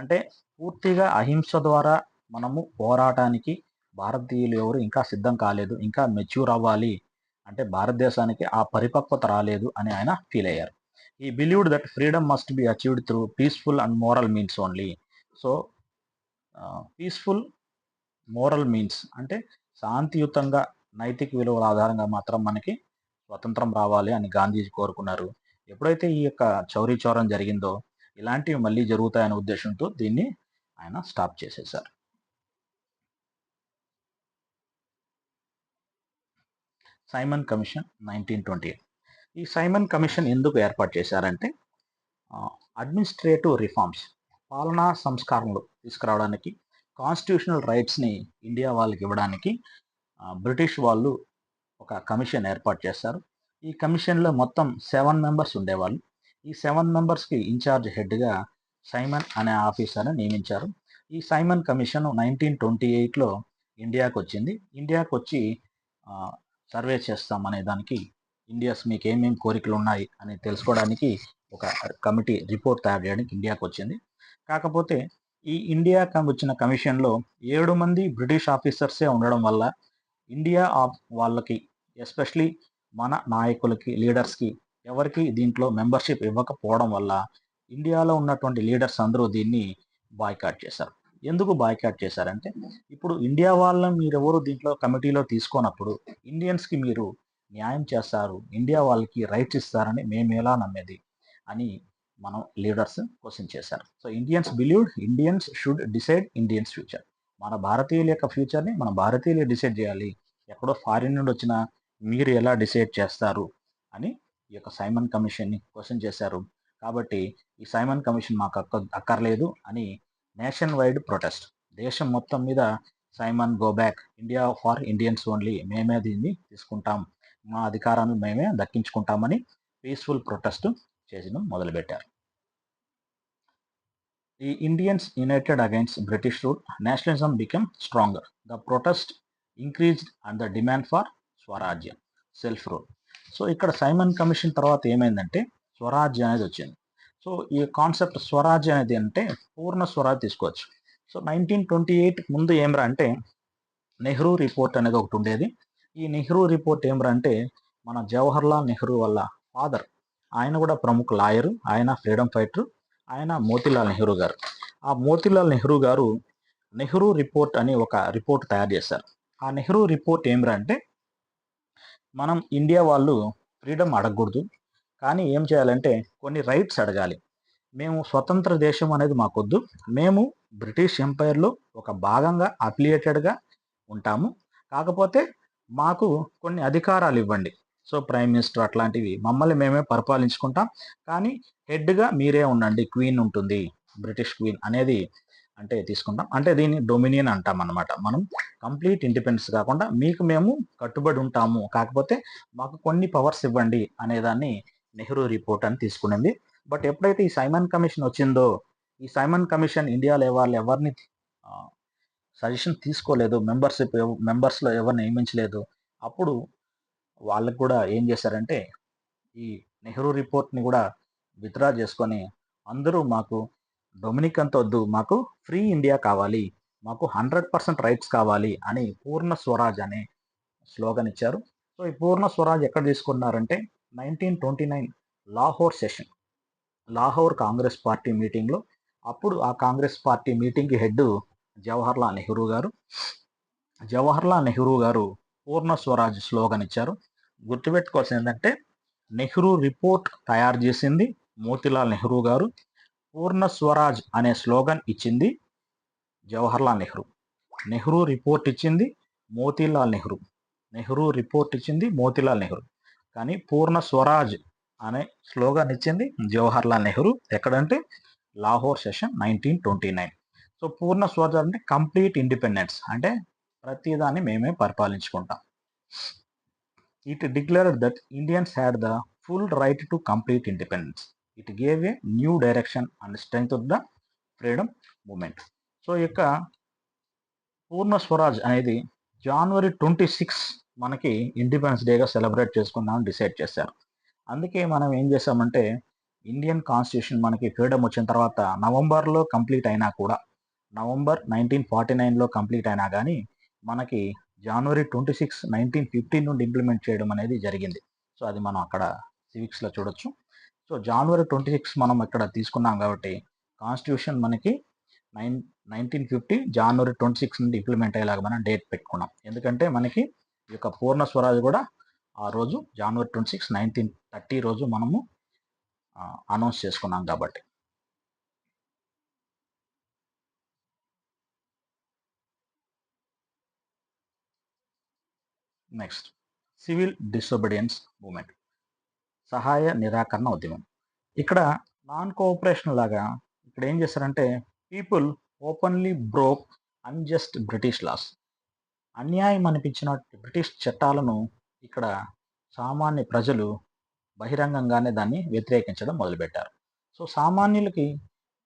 అంటే పూర్తిగా అహింస ద్వారా మనము పోరాటానికి భారతీయులు ఎవరు ఇంకా సిద్ధం కాలేదు, ఇంకా మెచ్యూర్ అవ్వాలి అంటే భారతదేశానికి ఆ పరిపక్వత రాలేదు అని ఆయన ఫీల్ అయ్యారు. ఈ believed that freedom must be achieved through peaceful and moral means only. So peaceful moral means అంటే శాంతియుతంగా నైతిక విలువల ఆధారంగా మాత్రం మనకి స్వతంత్రం రావాలి అని గాంధీజీ కోరుకున్నారు. ఎప్పుడైతే ఈ యొక్క చౌరీ చౌరం జరిగిందో ఇలాంటివి మళ్ళీ జరుగుతాయనే ఉద్దేశంతో దీన్ని ఆయన స్టాప్ చేసేశారు. Simon commission 1928. ఈ సైమన్ కమిషన్ ఎందుకు ఏర్పాటు చేశారంటే అడ్మినిస్ట్రేటివ్ రిఫార్మ్స్ పాలనా సంస్కరణలు తీసుకురావడానికి, కాన్స్టిట్యూషనల్ రైట్స్‌ని ఇండియా వాళ్ళకి ఇవ్వడానికి బ్రిటిష్ వాళ్ళు ఒక కమిషన్ ఏర్పాటు చేశారు. ఈ కమిషన్‌లో మొత్తం 7 మెంబర్స్ ఉండేవాళ్ళు. ఈ 7 మెంబర్స్‌కి ఇన్‌చార్జ్ హెడ్‌గా సైమన్ అనే ఆఫీసర్‌ని నియమించారు. ఈ సైమన్ కమిషన్ 1928లో ఇండియాకొచ్చింది. ఇండియాకొచ్చి ఆహ్, సర్వే చేస్తాం అనే దానికి మీకేమేమి కోరికలున్నాయి అని తెలుసుకోవడానికి ఒక కమిటీ రిపోర్ట్ తయారు చేయడానికి ఇండియాకొచ్చింది. కాకపోతే ఈ వచ్చిన కమిషన్‌లో 7 మంది బ్రిటిష్ ఆఫీసర్సే ఉండడం వల్ల ఇండియా వాళ్ళకి ఎస్పెషల్లీ మన నాయకులకి, లీడర్స్‌కి ఎవరికీ దీంట్లో మెంబర్‌షిప్ ఇవ్వకపోవడం వల్ల ఇండియాలో ఉన్నటువంటి లీడర్స్ అందరూ దీన్ని బాయ్‌కాట్ చేశారు. ఎందుకు బాయ్‌కాట్ చేశారంటే, ఇప్పుడు ఇండియా వాళ్ళని మీరెవరు దీంట్లో కమిటీలో తీసుకోనప్పుడు ఇండియన్స్‌కి మీరు న్యాయం చేస్తారు, ఇండియా వాళ్ళకి రైట్స్ ఇస్తారని మేమెలా నమ్మేది అని మనం లీడర్స్ క్వెషన్ చేశారు. So, Indians should decide Indians future. మన భారతీయుల యొక్క ఫ్యూచర్‌ని మన భారతీయులే డిసైడ్ చేయాలి. ఎక్కడో ఫారిన్ నుండి వచ్చిన మీరు ఎలా డిసైడ్ చేస్తారు అని ఈ యొక్క సైమన్ కమిషన్ని క్వెషన్ చేశారు. కాబట్టి ఈ సైమన్ కమిషన్ మాకు అక్కర్లేదు అని నేషన్ వైడ్ ప్రొటెస్ట్, దేశం మొత్తం మీద Simon go back, India for Indians only, మేమే దీన్ని తీసుకుంటాం, మా అధికారాన్ని మేమే దక్కించుకుంటామని పీస్ఫుల్ ప్రొటెస్ట్ చేయడం మొదలుపెట్టారు. The Indians united against British rule, nationalism became stronger. The protest increased and the demand for Swarajya, self rule. So ఇక్కడ సైమన్ కమిషన్ తర్వాత ఏమైందంటే స్వరాజ్య అనేది వచ్చింది. సో ఈ కాన్సెప్ట్ స్వరాజ్య అనేది అంటే పూర్ణ స్వరాజ్ తీసుకోవచ్చు. సో 1928 ముందు ఏమరా అంటే నెహ్రూ రిపోర్ట్ అనేది ఒకటి ఉండేది. ఈ నెహ్రూ రిపోర్ట్ ఏమరా అంటే మన జవహర్లాల్ నెహ్రూ వల్ల ఫాదర్, ఆయన కూడా ప్రముఖ లాయరు, ఆయన ఫ్రీడమ్ ఫైటర్, ఆయన మోతీలాల్ నెహ్రూ గారు. ఆ మోతీలాల్ నెహ్రూ గారు నెహ్రూ రిపోర్ట్ అని ఒక రిపోర్ట్ తయారు చేశారు. ఆ నెహ్రూ రిపోర్ట్ ఏమిరా అంటే మనం ఇండియా వాళ్ళు ఫ్రీడమ్ అడగకూడదు, కానీ ఏం చేయాలంటే కొన్ని రైట్స్ అడగాలి. మేము స్వతంత్ర దేశం అనేది మాకొద్దు, మేము బ్రిటిష్ ఎంపైర్లో ఒక భాగంగా అఫిలియేటెడ్గా ఉంటాము, కాకపోతే మాకు కొన్ని అధికారాలు ఇవ్వండి. సో ప్రైమ్ మినిస్టర్ అట్లాంటివి మమ్మల్ని మేమే పరిపాలించుకుంటాం, కానీ హెడ్గా మీరే ఉండండి, క్వీన్ ఉంటుంది, బ్రిటిష్ క్వీన్ అనేది అంటే తీసుకుంటాం. అంటే దీన్ని డొమినియన్ అంటాం అనమాట. మనం కంప్లీట్ ఇండిపెండెన్స్ కాకుండా మీకు మేము కట్టుబడి ఉంటాము, కాకపోతే మాకు కొన్ని పవర్స్ ఇవ్వండి అనేదాన్ని నెహ్రూ రిపోర్ట్ అని తీసుకునింది. బట్ ఎప్పుడైతే ఈ సైమన్ కమిషన్ వచ్చిందో, ఈ సైమన్ కమిషన్ ఇండియాలో వాళ్ళు ఎవరిని సజెషన్ తీసుకోలేదు, మెంబర్స్లో ఎవరిని నియమించలేదు. అప్పుడు వాళ్ళకు కూడా ఏం చేశారంటే ఈ నెహ్రూ రిపోర్ట్ని కూడా విత్డ్రా చేసుకొని అందరూ మాకు డొమినిక్ అంత వద్దు, మాకు ఫ్రీ ఇండియా కావాలి, మాకు 100% రైట్స్ కావాలి అని పూర్ణ స్వరాజ్ అనే స్లోగన్ ఇచ్చారు. సో ఈ పూర్ణ స్వరాజ్ ఎక్కడ తీసుకున్నారంటే 1929 లాహోర్ సెషన్, లాహోర్ కాంగ్రెస్ పార్టీ మీటింగ్లో. అప్పుడు ఆ కాంగ్రెస్ పార్టీ మీటింగ్కి హెడ్ జవహర్లాల్ నెహ్రూ గారు. జవహర్లాల్ నెహ్రూ గారు పూర్ణ స్వరాజ్ స్లోగన్ ఇచ్చారు. గుర్తుపెట్టుకోవాల్సింది ఏంటంటే నెహ్రూ రిపోర్ట్ తయారు చేసింది మోతీలాల్ నెహ్రూ గారు, పూర్ణ స్వరాజ్ అనే స్లోగన్ ఇచ్చింది జవహర్లాల్ నెహ్రూ. నెహ్రూ రిపోర్ట్ ఇచ్చింది మోతీలాల్ నెహ్రూ. నెహ్రూ రిపోర్ట్ ఇచ్చింది మోతీలాల్ నెహ్రూ, కానీ పూర్ణ స్వరాజ్ అనే స్లోగన్ ఇచ్చింది జవహర్లాల్ నెహ్రూ. ఎక్కడంటే లాహోర్ సెషన్ 1929. సో పూర్ణ స్వరాజ్ అంటే కంప్లీట్ ఇండిపెండెన్స్, అంటే ప్రతిదాన్ని మేమే పరిపాలించుకుంటాం. It declared that Indians had the full right to complete independence. It gave a new direction and strength of the freedom movement. So ఈ యొక్క పూర్ణ స్వరాజ్ అనేది January 26 మనకి ఇండిపెండెన్స్ డేగా సెలబ్రేట్ చేసుకుందామని డిసైడ్ చేశారు. అందుకే మనం ఏం చేసామంటే ఇండియన్ కాన్స్టిట్యూషన్ మనకి ఫ్రీడమ్ వచ్చిన తర్వాత నవంబర్లో కంప్లీట్ అయినా కూడా, నవంబర్ 1949లో కంప్లీట్ అయినా కానీ మనకి January 26, 1950 నుండి ఇంప్లిమెంట్ చేయడం అనేది జరిగింది. సో అది మనం అక్కడ సివిక్స్లో చూడొచ్చు. సో January 26 మనం ఇక్కడ తీసుకున్నాం కాబట్టి కాన్స్టిట్యూషన్ మనకి 1950 January 26 నుండి ఇంప్లిమెంట్ అయ్యేలాగా మనం డేట్ పెట్టుకున్నాం. ఎందుకంటే మనకి ఈ యొక్క పూర్ణ స్వరాజ్ కూడా ఆ రోజు January 26, 1930 రోజు మనము అనౌన్స్ చేసుకున్నాం కాబట్టి. నెక్స్ట్ సివిల్ డిసొబీడియన్స్ మూమెంట్, సహాయ నిరాకరణ ఉద్యమం. ఇక్కడ నాన్ కోఆపరేషన్ లాగా ఇక్కడ ఏం చేస్తారంటే people openly broke unjust British laws. అన్యాయం అనిపించిన బ్రిటిష్ చట్టాలను ఇక్కడ సామాన్య ప్రజలు బహిరంగంగానే దాన్ని వ్యతిరేకించడం మొదలుపెట్టారు. సో సామాన్యులకి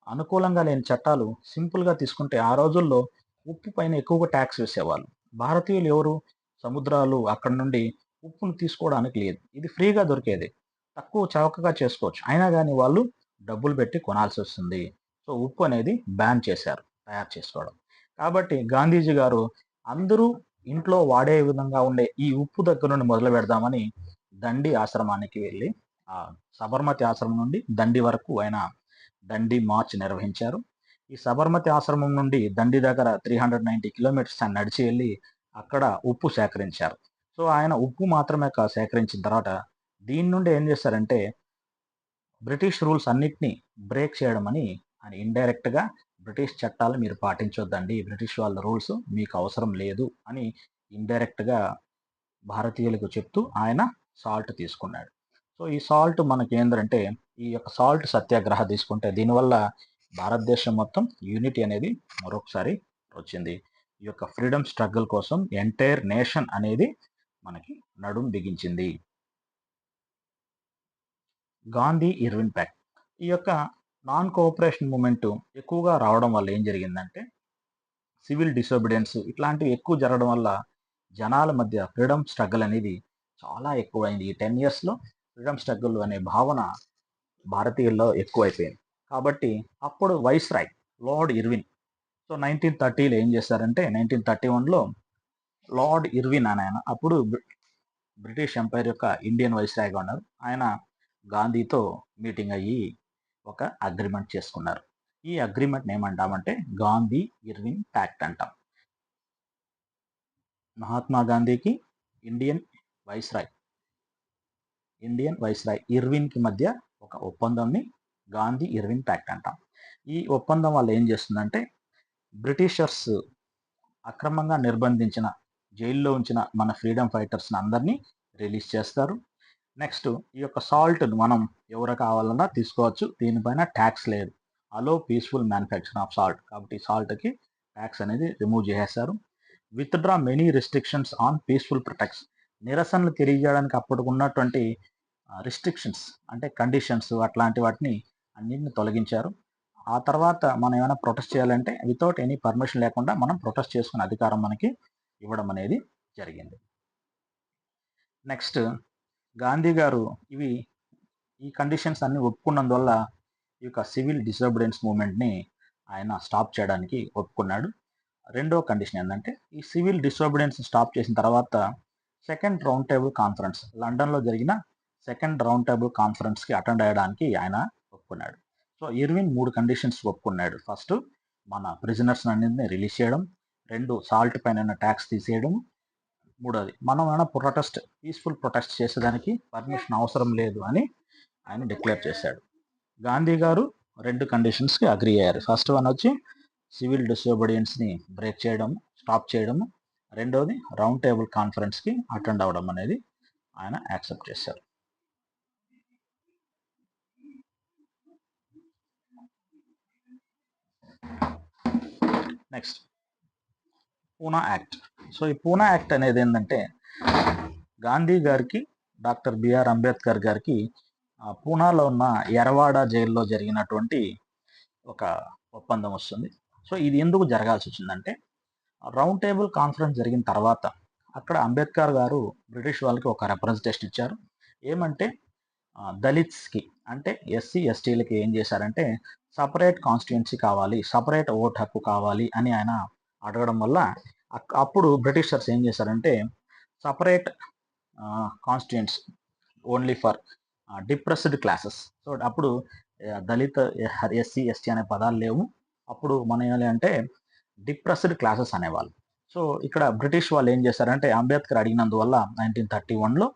అనుకూలంగా లేని చట్టాలు సింపుల్గా తీసుకుంటే ఆ రోజుల్లో ఉప్పు పైన ఎక్కువగా ట్యాక్స్ వేసేవాళ్ళు. భారతీయులు ఎవరు సముద్రాలు అక్కడ నుండి ఉప్పును తీసుకోవడానికి లేదు, ఇది ఫ్రీగా దొరికేది, తక్కువ చౌకగా చేసుకోవచ్చు, అయినా కానీ వాళ్ళు డబ్బులు పెట్టి కొనాల్సి వస్తుంది. సో ఉప్పు అనేది బ్యాన్ చేశారు తయారు చేసుకోవడం. కాబట్టి గాంధీజీ గారు అందరూ ఇంట్లో వాడే విధంగా ఉండే ఈ ఉప్పు దగ్గర నుండి మొదలు పెడదామని దండి ఆశ్రమానికి వెళ్ళి ఆ సబర్మతి ఆశ్రమం నుండి దండి వరకు ఆయన దండి మార్చ్ నిర్వహించారు. ఈ సబర్మతి ఆశ్రమం నుండి దండి దగ్గర 390 కిలోమీటర్స్ ఆయన నడిచి వెళ్ళి అక్కడ ఉప్పు సేకరించారు. సో ఆయన ఉప్పు మాత్రమే సేకరించిన తర్వాత దీని నుండి ఏం చేశారంటే బ్రిటిష్ రూల్స్ అన్నిటినీ బ్రేక్ చేయడం అని ఆయన ఇండైరెక్ట్గా బ్రిటిష్ చట్టాలు మీరు పాటించొద్దండి, బ్రిటిష్ వాళ్ళ రూల్స్ మీకు అవసరం లేదు అని ఇండైరెక్ట్గా భారతీయులకు చెప్తూ ఆయన సాల్ట్ తీసుకున్నాడు. సో ఈ సాల్ట్ మనకి ఏంటంటే ఈ యొక్క సాల్ట్ సత్యాగ్రహ తీసుకుంటే దీనివల్ల భారతదేశం మొత్తం యూనిటీ అనేది మరొకసారి వచ్చింది. ఈ యొక్క ఫ్రీడమ్ స్ట్రగుల్ కోసం ఎంటైర్ నేషన్ అనేది మనకి నడుం బిగించింది. Gandhi Irwin pact. ఈ యొక్క నాన్ కోఆపరేషన్ మూమెంట్ ఎక్కువగా రావడం వల్ల ఏం జరిగిందంటే సివిల్ డిసోబిడియన్స్ ఇట్లాంటివి ఎక్కువ జరగడం వల్ల జనాల మధ్య ఫ్రీడమ్ స్ట్రగుల్ అనేది చాలా ఎక్కువైంది. ఈ 10 ఇయర్స్లో ఫ్రీడమ్ స్ట్రగుల్ అనే భావన భారతీయుల్లో ఎక్కువైపోయింది. కాబట్టి అప్పుడు వైస్రాయ్ లార్డ్ ఇర్విన్, సో 1930లో ఏం చేశారంటే 1931లో లార్డ్ ఇర్విన్ అని ఆయన అప్పుడు బ్రిటిష్ ఎంపైర్ యొక్క ఇండియన్ వైస్రాయ్గా ఉన్నారు. ఆయన గాంధీతో మీటింగ్ అయ్యి ఒక అగ్రిమెంట్ చేసుకున్నారు. ఈ అగ్రిమెంట్ ఏమంటామంటే గాంధీ ఇర్విన్ ప్యాక్ట్ అంటాం. మహాత్మా గాంధీకి ఇండియన్ వైస్రాయ్ ఇర్విన్కి మధ్య ఒక ఒప్పందంని గాంధీ ఇర్విన్ ప్యాక్ట్ అంటాం. ఈ ఒప్పందం వల్ల ఏం చేస్తుందంటే బ్రిటిషర్స్ అక్రమంగా నిర్బంధించిన జైల్లో ఉంచిన మన ఫ్రీడమ్ ఫైటర్స్ని అందరినీ రిలీజ్ చేస్తారు. నెక్స్ట్ ఈ యొక్క సాల్ట్ను మనం ఎవరు కావాలన్నా తీసుకోవచ్చు, దీనిపైన ట్యాక్స్ లేదు, అలో పీస్ఫుల్ మ్యానుఫ్యాక్చర్ ఆఫ్ సాల్ట్, కాబట్టి సాల్ట్కి ట్యాక్స్ అనేది రిమూవ్ చేసేస్తారు. Withdraw many restrictions on peaceful protects, నిరసనలు తెలియజేయడానికి అప్పటికున్నటువంటి రిస్ట్రిక్షన్స్ అంటే కండిషన్స్ అట్లాంటి వాటిని అన్నింటిని తొలగించారు. ఆ తర్వాత మనం ఏమైనా ప్రొటెస్ట్ చేయాలంటే వితౌట్ ఎనీ పర్మిషన్ లేకుండా మనం ప్రొటెస్ట్ చేసుకునే అధికారం మనకి ఇవ్వడం అనేది జరిగింది. నెక్స్ట్ గాంధీ గారు ఈ కండిషన్స్ అన్ని ఒప్పుకున్నందువల్ల ఈ యొక్క సివిల్ డిసోబిడియన్స్ మూమెంట్ని ఆయన స్టాప్ చేయడానికి ఒప్పుకున్నాడు. రెండో కండిషన్ ఏంటంటే ఈ సివిల్ డిసోబిడియన్స్ స్టాప్ చేసిన తర్వాత సెకండ్ రౌండ్ టేబుల్ కాన్ఫరెన్స్, లండన్లో జరిగిన సెకండ్ రౌండ్ టేబుల్ కాన్ఫరెన్స్కి అటెండ్ అయ్యడానికి ఆయన ఒప్పుకున్నాడు. సో ఇర్విన్ 3 కండిషన్స్ ఒప్పుకున్నాడు. ఫస్ట్ మన ప్రిజనర్స్ అన్నింటినీ రిలీజ్ చేయడం, 2 సాల్ట్ పైన ట్యాక్స్ తీసేయడం, 3వది మనం ఏమైనా పీస్ఫుల్ ప్రొటెస్ట్ చేసేదానికి పర్మిషన్ అవసరం లేదు అని ఆయన డిక్లేర్ చేశాడు. గాంధీ గారు 2 కండిషన్స్కి అగ్రి అయ్యారు. ఫస్ట్ వన్ వచ్చి సివిల్ డిసోబిడియన్స్ని బ్రేక్ చేయడం, స్టాప్ చేయడము, రెండవది రౌండ్ టేబుల్ కాన్ఫరెన్స్కి అటెండ్ అవ్వడం అనేది ఆయన యాక్సెప్ట్ చేశారు. Next Poona act. సో ఈ పూనా యాక్ట్ అనేది ఏంటంటే గాంధీ గారికి డాక్టర్ బిఆర్ అంబేద్కర్ గారికి పూనాలో ఉన్న ఎరవాడ జైల్లో జరిగినటువంటి ఒక ఒప్పందం వస్తుంది. సో ఇది ఎందుకు జరగాల్సి వచ్చిందంటే రౌండ్ టేబుల్ కాన్ఫరెన్స్ జరిగిన తర్వాత అక్కడ అంబేద్కర్ గారు బ్రిటిష్ వాళ్ళకి ఒక రిప్రజెంటేషన్ ఇచ్చారు. ఏమంటే దళిత్స్కి అంటే ఎస్సీ ఎస్టీలకి ఏం చేశారంటే సపరేట్ కాన్స్టిట్యుయెన్సీ కావాలి, సపరేట్ ఓట్ హక్కు కావాలి అని ఆయన అడగడం వల్ల అప్పుడు బ్రిటిషర్స్ ఏం చేశారంటే separate constituency only for depressed classes. So అప్పుడు దళిత ఎస్సీ ఎస్టీ అనే పదాలు లేవు, అప్పుడు మన ఏమి అంటే డిప్రెస్డ్ క్లాసెస్ అనేవాళ్ళు. సో ఇక్కడ బ్రిటిష్ వాళ్ళు ఏం చేశారంటే అంబేద్కర్ అడిగినందువల్ల 1931లో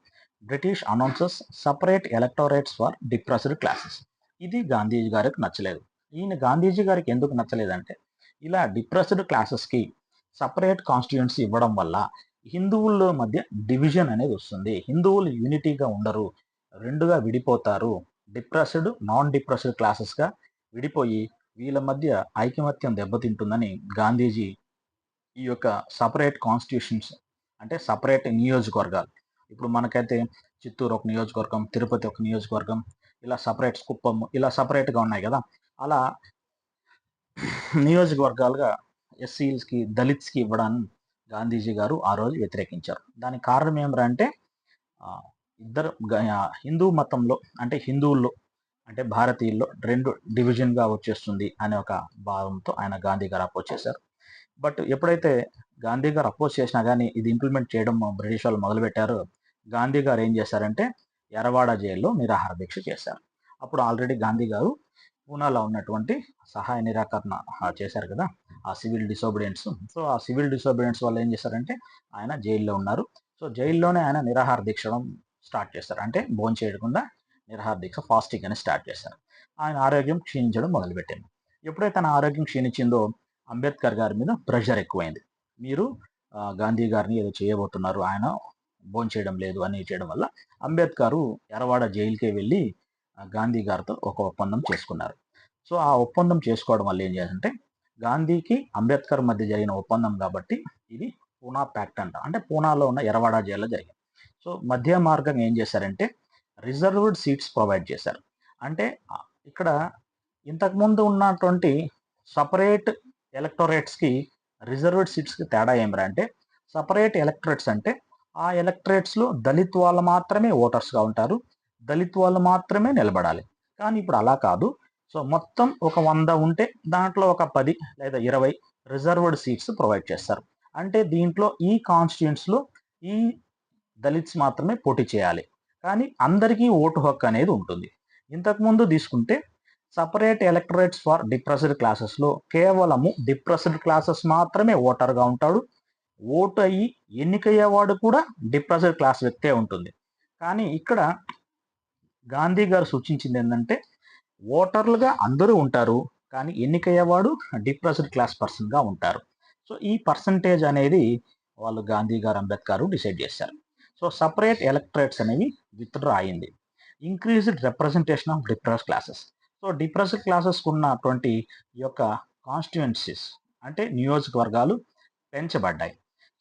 British announces separate electorates for depressed classes. ఇది గాంధీజీ గారికి నచ్చలేదు. గాంధీజీ గారికి ఎందుకు నచ్చలేదంటే ఇలా డిప్రెస్డ్ క్లాసెస్కి సపరేట్ కాన్స్టిట్యుయెన్సీ ఇవ్వడం వల్ల హిందువుల మధ్య డివిజన్ అనేది వస్తుంది, హిందువులు యూనిటీగా ఉండరు, రెండుగా విడిపోతారు, డిప్రెస్డ్ నాన్ డిప్రెస్డ్ క్లాసెస్గా విడిపోయి వీళ్ళ మధ్య ఐకమత్యం దెబ్బతింటుందని గాంధీజీ ఈ యొక్క సపరేట్ కాన్స్టిట్యూషన్స్ అంటే సపరేట్ నియోజకవర్గాలు ఇప్పుడు మనకైతే చిత్తూరు ఒక నియోజకవర్గం, తిరుపతి ఒక నియోజకవర్గం, ఇలా సపరేట్ కుప్పం ఇలా సపరేట్గా ఉన్నాయి కదా. అలా నియోజకవర్గాలుగా ఎస్సీలకి, దళిత్స్కి ఇవ్వడాన్ని గాంధీజీ గారు ఆ రోజు వ్యతిరేకించారు. దానికి కారణం ఏమిరా అంటే ఆ, ఇద్దరు హిందూ మతంలో అంటే హిందువుల్లో అంటే భారతీయుల్లో రెండు డివిజన్గా వచ్చేస్తుంది అనే ఒక భావంతో ఆయన గాంధీ గారు అపోజ్ చేశారు. బట్ ఎప్పుడైతే గాంధీ గారు అపోజ్ చేసినా కానీ ఇది ఇంప్లిమెంట్ చేయడం బ్రిటిష్ వాళ్ళు మొదలుపెట్టారో గాంధీ గారు ఏం చేశారంటే ఎర్రవాడ జైల్లో నిరాహార దీక్ష చేశారు. అప్పుడు ఆల్రెడీ గాంధీ గారు పూనాలో ఉన్నటువంటి సహాయ నిరాకరణ చేశారు కదా, ఆ సివిల్ డిసోబిడియన్స్. సో ఆ సివిల్ డిసోబిడియన్స్ వల్ల ఏం చేశారంటే ఆయన జైల్లో ఉన్నారు. సో జైల్లోనే ఆయన నిరాహార దీక్ష స్టార్ట్ చేస్తారు. అంటే భోజనం చేయకుండా నిరాహార దీక్ష, ఫాస్టింగ్ అని స్టార్ట్ చేశారు. ఆయన ఆరోగ్యం క్షీణించడం మొదలుపెట్టింది. ఎప్పుడైతే తన ఆరోగ్యం క్షీణించిందో అంబేద్కర్ గారి మీద ప్రెషర్ ఎక్కువైంది. మీరు గాంధీ గారిని ఏదో చేయబోతున్నారు, ఆయన భోజనం చేయడం లేదు అని చేయడం వల్ల అంబేద్కర్ ఎర్రవాడ జైలుకే వెళ్ళి గాంధీ గారితో ఒక ఒప్పందం చేసుకున్నారు. సో ఆ ఒప్పందం చేసుకోవడం వల్ల ఏం చేయాలంటే గాంధీకి అంబేద్కర్ మధ్య జరిగిన ఒప్పందం కాబట్టి ఇది పూనా ప్యాక్ట్ అంట, అంటే పూనాలో ఉన్న ఎర్రవాడ జైల్లో జరిగింది. సో మధ్య మార్గం ఏం చేశారంటే రిజర్వ్డ్ సీట్స్ ప్రొవైడ్ చేశారు. అంటే ఇక్కడ ఇంతకుముందు ఉన్నటువంటి సపరేట్ ఎలక్టోరేట్స్కి రిజర్వ్డ్ సీట్స్కి తేడా ఏమిరా అంటే సపరేట్ ఎలక్టరేట్స్ అంటే ఆ ఎలక్టరేట్స్లో దళిత్ వాళ్ళు మాత్రమే ఓటర్స్గా ఉంటారు, దళిత్ వాళ్ళు మాత్రమే నిలబడాలి. కానీ ఇప్పుడు అలా కాదు. సో మొత్తం ఒక 100 ఉంటే దాంట్లో ఒక 10 లేదా 20 రిజర్వ్డ్ సీట్స్ ప్రొవైడ్ చేస్తారు. అంటే దీంట్లో ఈ కాన్స్టిట్యూన్స్లో ఈ దళిత్స్ మాత్రమే పోటీ చేయాలి, కానీ అందరికీ ఓటు హక్కు అనేది ఉంటుంది. ఇంతకుముందు తీసుకుంటే సపరేట్ ఎలక్టరేట్స్ ఫర్ డిప్రెస్డ్ క్లాసెస్లో కేవలము డిప్రెస్డ్ క్లాసెస్ మాత్రమే ఓటర్గా ఉంటాడు. ఓటు అయ్యి ఎన్నికయ్యేవాడు కూడా డిప్రెస్డ్ క్లాస్ వ్యక్తే ఉంటుంది. కానీ ఇక్కడ గాంధీ గారు సూచించింది ఏంటంటే ఓటర్లుగా అందరూ ఉంటారు, కానీ ఎన్నికయ్యేవాడు డిప్రెస్డ్ క్లాస్ పర్సన్గా ఉంటారు. సో ఈ పర్సంటేజ్ అనేది వాళ్ళు గాంధీ గారు, అంబేద్కర్ డిసైడ్ చేశారు. సో సపరేట్ ఎలక్టరేట్స్ అనేవి విత్డ్రా అయింది. Increased representation of depressed classes. So depressed క్లాసెస్కి ఉన్నటువంటి ఈ యొక్క కాన్స్టిట్యుయెన్సీస్ అంటే నియోజకవర్గాలు పెంచబడ్డాయి.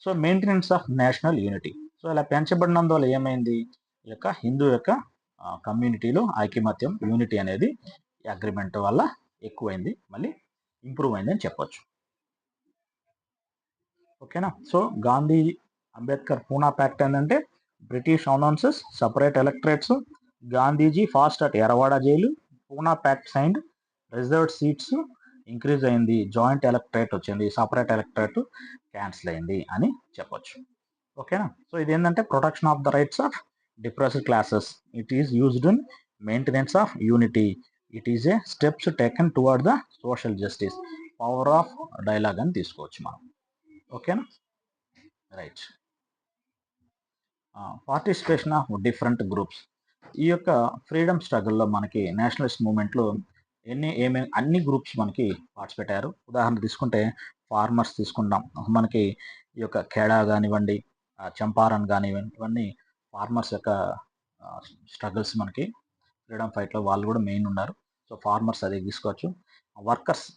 So maintenance of national unity. So ఇలా పెంచబడినందువల్ల ఏమైంది, ఈ యొక్క హిందూ యొక్క కమ్యూనిటీలో ఐకమత్యం, యూనిటీ అనేది అగ్రిమెంట్ వల్ల ఎక్కువైంది, మళ్ళీ ఇంప్రూవ్ అయింది అని చెప్పొచ్చు. ఓకేనా. సో గాంధీ అంబేద్కర్ పూనా ప్యాక్ట్ ఏంటంటే British announces separate electorates, Gandhiji fast at Yerawada jail, Poona pact signed, reserved seats increase అయింది, జాయింట్ ఎలక్టరేట్ వచ్చింది, సపరేట్ ఎలక్టరేట్ క్యాన్సిల్ అయింది అని చెప్పొచ్చు. ఓకేనా. సో ఇది ఏంటంటే protection of the rights of depressed classes, it is used in maintenance of unity, it is a steps taken toward the social justice, power of dialogue అని తీసుకోవచ్చు మనం. ఓకేనా. Right. Participation of different groups. ఈ యొక్క ఫ్రీడమ్ స్ట్రగుల్లో మనకి నేషనలిస్ట్ మూమెంట్లో అన్ని గ్రూప్స్ మనకి పార్టిసిపేట్ అయ్యారు. ఉదాహరణ తీసుకుంటే ఫార్మర్స్ తీసుకుంటాం, మనకి ఈ యొక్క ఖేడా కానివ్వండి, చంపారన్ కానివ్వండి, ఇవన్నీ ఫార్మర్స్ యొక్క స్ట్రగుల్స్ మనకి ఫ్రీడమ్ ఫైట్లో వాళ్ళు కూడా మెయిన్ ఉన్నారు. సో ఫార్మర్స్ అది తీసుకోవచ్చు. వర్కర్స్,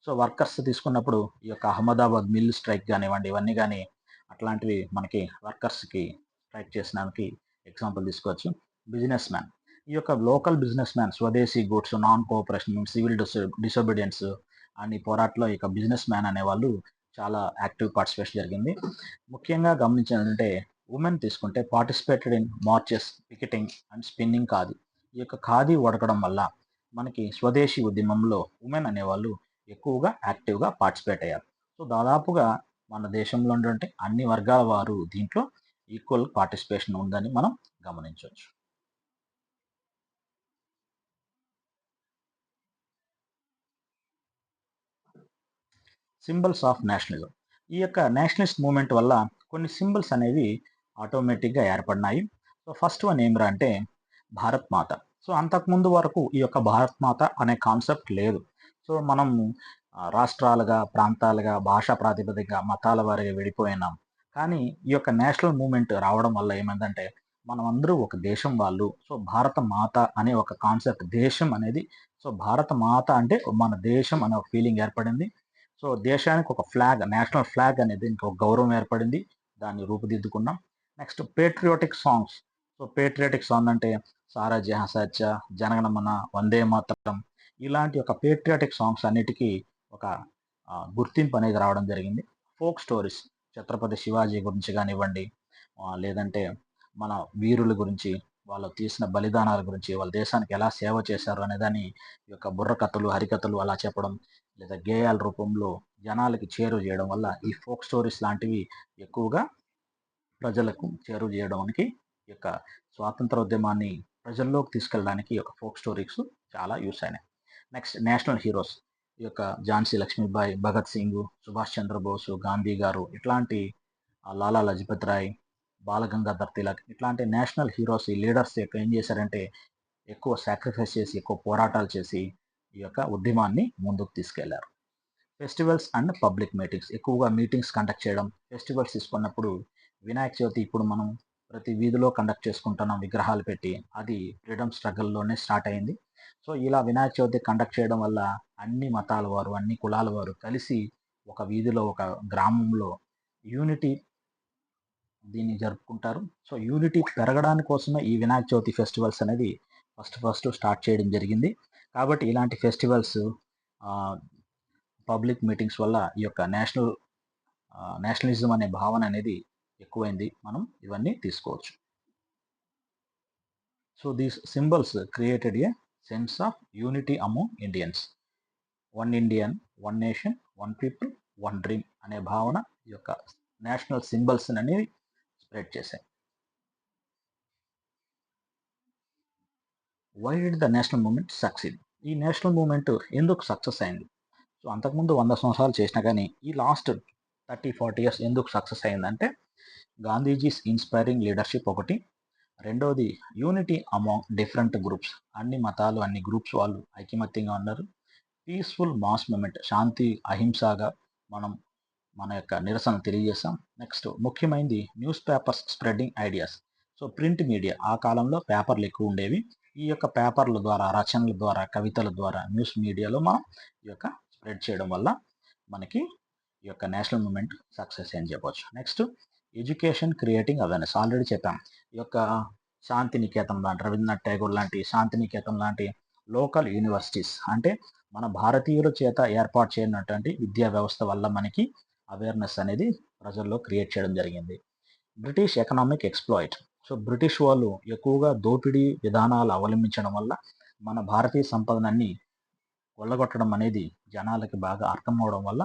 సో వర్కర్స్ తీసుకున్నప్పుడు ఈ యొక్క అహ్మదాబాద్ మిల్ స్ట్రైక్ కానివ్వండి, ఇవన్నీ కానీ అట్లాంటివి మనకి వర్కర్స్కి స్ట్రైక్ చేసినానికి ఎగ్జాంపుల్ తీసుకోవచ్చు. బిజినెస్ మ్యాన్, ఈ యొక్క లోకల్ బిజినెస్ మ్యాన్ స్వదేశీ goods, non cooperation, civil disobedience అని పోరాటంలో ఈ యొక్క బిజినెస్ మ్యాన్ అనేవాళ్ళు చాలా యాక్టివ్ పార్టిసిపేషన్ జరిగింది. ముఖ్యంగా గమనించాలంటే ఉమెన్ తీసుకుంటే participated in marches, picketing and spinning khadi. ఈ యొక్క ఖాదీ వడకడం వల్ల మనకి స్వదేశీ ఉద్యమంలో ఉమెన్ అనేవాళ్ళు ఎక్కువగా యాక్టివ్గా పార్టిసిపేట్ అయ్యారు. సో దాదాపుగా మన దేశంలో ఉన్నటువంటి అన్ని వర్గాల వారు దీంట్లో ఈక్వల్ పార్టిసిపేషన్ ఉందని మనం గమనించవచ్చు. Symbols of nationalism. ఈ యొక్క నేషనలిస్ట్ మూమెంట్ వల్ల కొన్ని సింబల్స్ అనేవి ఆటోమేటిక్గా ఏర్పడినాయి. సో ఫస్ట్ వన్ ఏమిరా అంటే భారత్ మాత. సో అంతకుముందు వరకు ఈ యొక్క భారత్ మాత అనే కాన్సెప్ట్ లేదు. సో మనం రాష్ట్రాలుగా, ప్రాంతాలుగా, భాషా ప్రాతిపదికగా, మతాల వారిగా విడిపోయినాం. కానీ ఈ యొక్క నేషనల్ మూమెంట్ రావడం వల్ల ఏమైందంటే మనమందరూ ఒక దేశం వాళ్ళు. సో, భారత మాత అనే ఒక కాన్సెప్ట్ దేశం అనేది సో, భారత మాత అంటే మన దేశం అనే ఒక ఫీలింగ్ ఏర్పడింది. సో, దేశానికి ఒక ఫ్లాగ్, నేషనల్ ఫ్లాగ్ అనేది ఇంకొక గౌరవం ఏర్పడింది. దాన్ని రూపుదిద్దుకున్నాం. Next patriotic songs. So, patriotic song అంటే 'సారా జహాं సే అచ్చా', 'జనగణమన', 'వందే మాతరం' ఇలాంటి ఒక పేట్రియాటిక్ సాంగ్స్ అన్నిటికి ఒక గుర్తింపు అనేది రావడం జరిగింది. ఫోక్ స్టోరీస్ 'ఛత్రపతి శివాజీ' గురించి గానివ్వండి, లేదంటే మన వీరుల గురించి, వాళ్ళు తీసిన బలిదానాల గురించి, వాళ్ళ దేశానికి ఎలా సేవ చేశారు అనేదాన్ని ఈ యొక్క బుర్ర కథలు, హరికథలు అలా చెప్పడం, లేదా గేయాల రూపంలో జనాలకి చేరువ చేయడం వల్ల ఈ ఫోక్ స్టోరీస్ లాంటివి ఎక్కువగా ప్రజలకు చేరువ చేయడానికి ఈ యొక్క స్వాతంత్రోద్యమాన్ని ప్రజల్లోకి తీసుకెళ్ళడానికి ఈ యొక్క ఫోక్ స్టోరీస్ చాలా యూస్ అయినాయి. నెక్స్ట్ నేషనల్ హీరోస్ ఈ యొక్క ఝాన్సీ లక్ష్మీబాయి, భగత్ సింగ్, సుభాష్ చంద్రబోసు, గాంధీ గారు ఇట్లాంటి లాలా లజపత్ రాయ్, బాలగంగాధర్ తిలక్ ఇట్లాంటి నేషనల్ హీరోస్ ఈ లీడర్స్ ఏం చేశారంటే ఎక్కువ సాక్రిఫైస్ చేసి, ఎక్కువ పోరాటాలు చేసి ఈ యొక్క ఉద్యమాన్ని ముందుకు తీసుకెళ్లారు. ఫెస్టివల్స్ అండ్ పబ్లిక్ మీటింగ్స్ ఎక్కువగా మీటింగ్స్ కండక్ట్ చేయడం. ఫెస్టివల్స్ తీసుకున్నప్పుడు వినాయక చవితి ఇప్పుడు మనం ప్రతి వీధిలో కండక్ట్ చేసుకుంటున్నాం విగ్రహాలు పెట్టి. అది ఫ్రీడమ్ స్ట్రగల్‌లోనే స్టార్ట్ అయింది. సో, ఇలా వినాయక చవితి కండక్ట్ చేయడం వల్ల అన్ని మతాల వారు, అన్ని కులాల వారు కలిసి ఒక వీధిలో, ఒక గ్రామంలో యూనిటీ దీన్ని జరుపుకుంటారు. సో, యూనిటీ పెరగడానికి కోసమే ఈ వినాయక చవితి ఫెస్టివల్స్ అనేది ఫస్ట్ స్టార్ట్ చేయడం జరిగింది. కాబట్టి ఇలాంటి ఫెస్టివల్స్ ఆహ్, పబ్లిక్ మీటింగ్స్ వల్ల ఈ యొక్క నేషనలిజం అనే భావన అనేది ఎక్కువైంది. మనం ఇవన్నీ తీసుకోవచ్చు. So, these symbols created a sense of unity among Indians. One Indian, one nation, one people, one dream అనే భావన ఈ యొక్క నేషనల్ సింబల్స్ అనేవి స్ప్రెడ్ చేశాయి. Why did the national movement succeed? ఈ నేషనల్ మూవ్‌మెంట్ ఎందుకు సక్సెస్ అయింది? సో, అంతకుముందు 100 సంవత్సరాలు చేసినా గానీ, ఈ లాస్ట్ 30, 40 ఇయర్స్ ఎందుకు సక్సెస్ అయిందంటే, గాంధీజీస్ ఇన్‌స్పైరింగ్ లీడర్‌షిప్ ఒకటి. రెండోది యూనిటీ అమాంగ్ డిఫరెంట్ గ్రూప్స్. అన్ని మతాలు, అన్ని గ్రూప్స్ వాళ్ళు ఐకమత్యంగా ఉన్నారు. పీస్‌ఫుల్ మాస్ మూవ్‌మెంట్ శాంతి, అహింసగా మనం మన యొక్క నిరసన తెలియజేశాం. నెక్స్ట్ ముఖ్యమైనది news papers spreading ideas. So, print media ఆ కాలంలో పేపర్లు ఎక్కువ ఉండేవి. ఈ యొక్క పేపర్ల ద్వారా, రచనల ద్వారా, కవితల ద్వారా న్యూస్ మీడియాలో మనం ఈ యొక్క స్ప్రెడ్ చేయడం వల్ల మనకి ఈ యొక్క నేషనల్ మూవ్‌మెంట్ సక్సెస్ అని చెప్పొచ్చు. Next education creating awareness already చెప్పాం. ఈ యొక్క శాంతినికేతన్ లాంటి, రవీంద్రనాథ్ ఠాగూర్ లాంటి శాంతినికేతన్ లాంటి లోకల్ యూనివర్సిటీస్ అంటే మన భారతీయుల చేత ఏర్పాటు చేయనటువంటి విద్యా వ్యవస్థ వల్ల మనకి అవేర్‌నెస్ అనేది ప్రజల్లో క్రియేట్ చేయడం జరిగింది. British economic exploit. So, British వాళ్ళు ఎక్కువగా దోపిడీ విధానాలు అవలంబించడం వల్ల మన భారతీయ సంపదనన్ని కొల్లగొట్టడం అనేది జనాలకి బాగా అర్థమవ్వడం వల్ల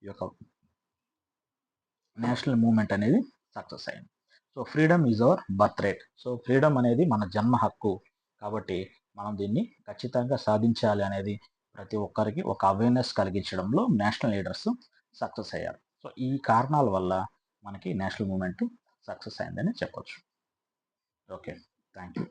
ఈ యొక్క నేషనల్ మూవ్‌మెంట్ అనేది సక్సెస్ అయింది. So, freedom is our birth right. So, freedom అనేది మన జన్మ హక్కు. కాబట్టి మనం దీన్ని ఖచ్చితంగా సాధించాలి అనేది ప్రతి ఒక్కరికి ఒక అవేర్‌నెస్ కలిగించడంలో నేషనల్ లీడర్స్ సక్సెస్ అయ్యారు. సో, ఈ కారణాల వల్ల మనకి నేషనల్ మూవ్‌మెంట్ సక్సెస్ అయిందని చెప్పొచ్చు. ఓకే. Thank you.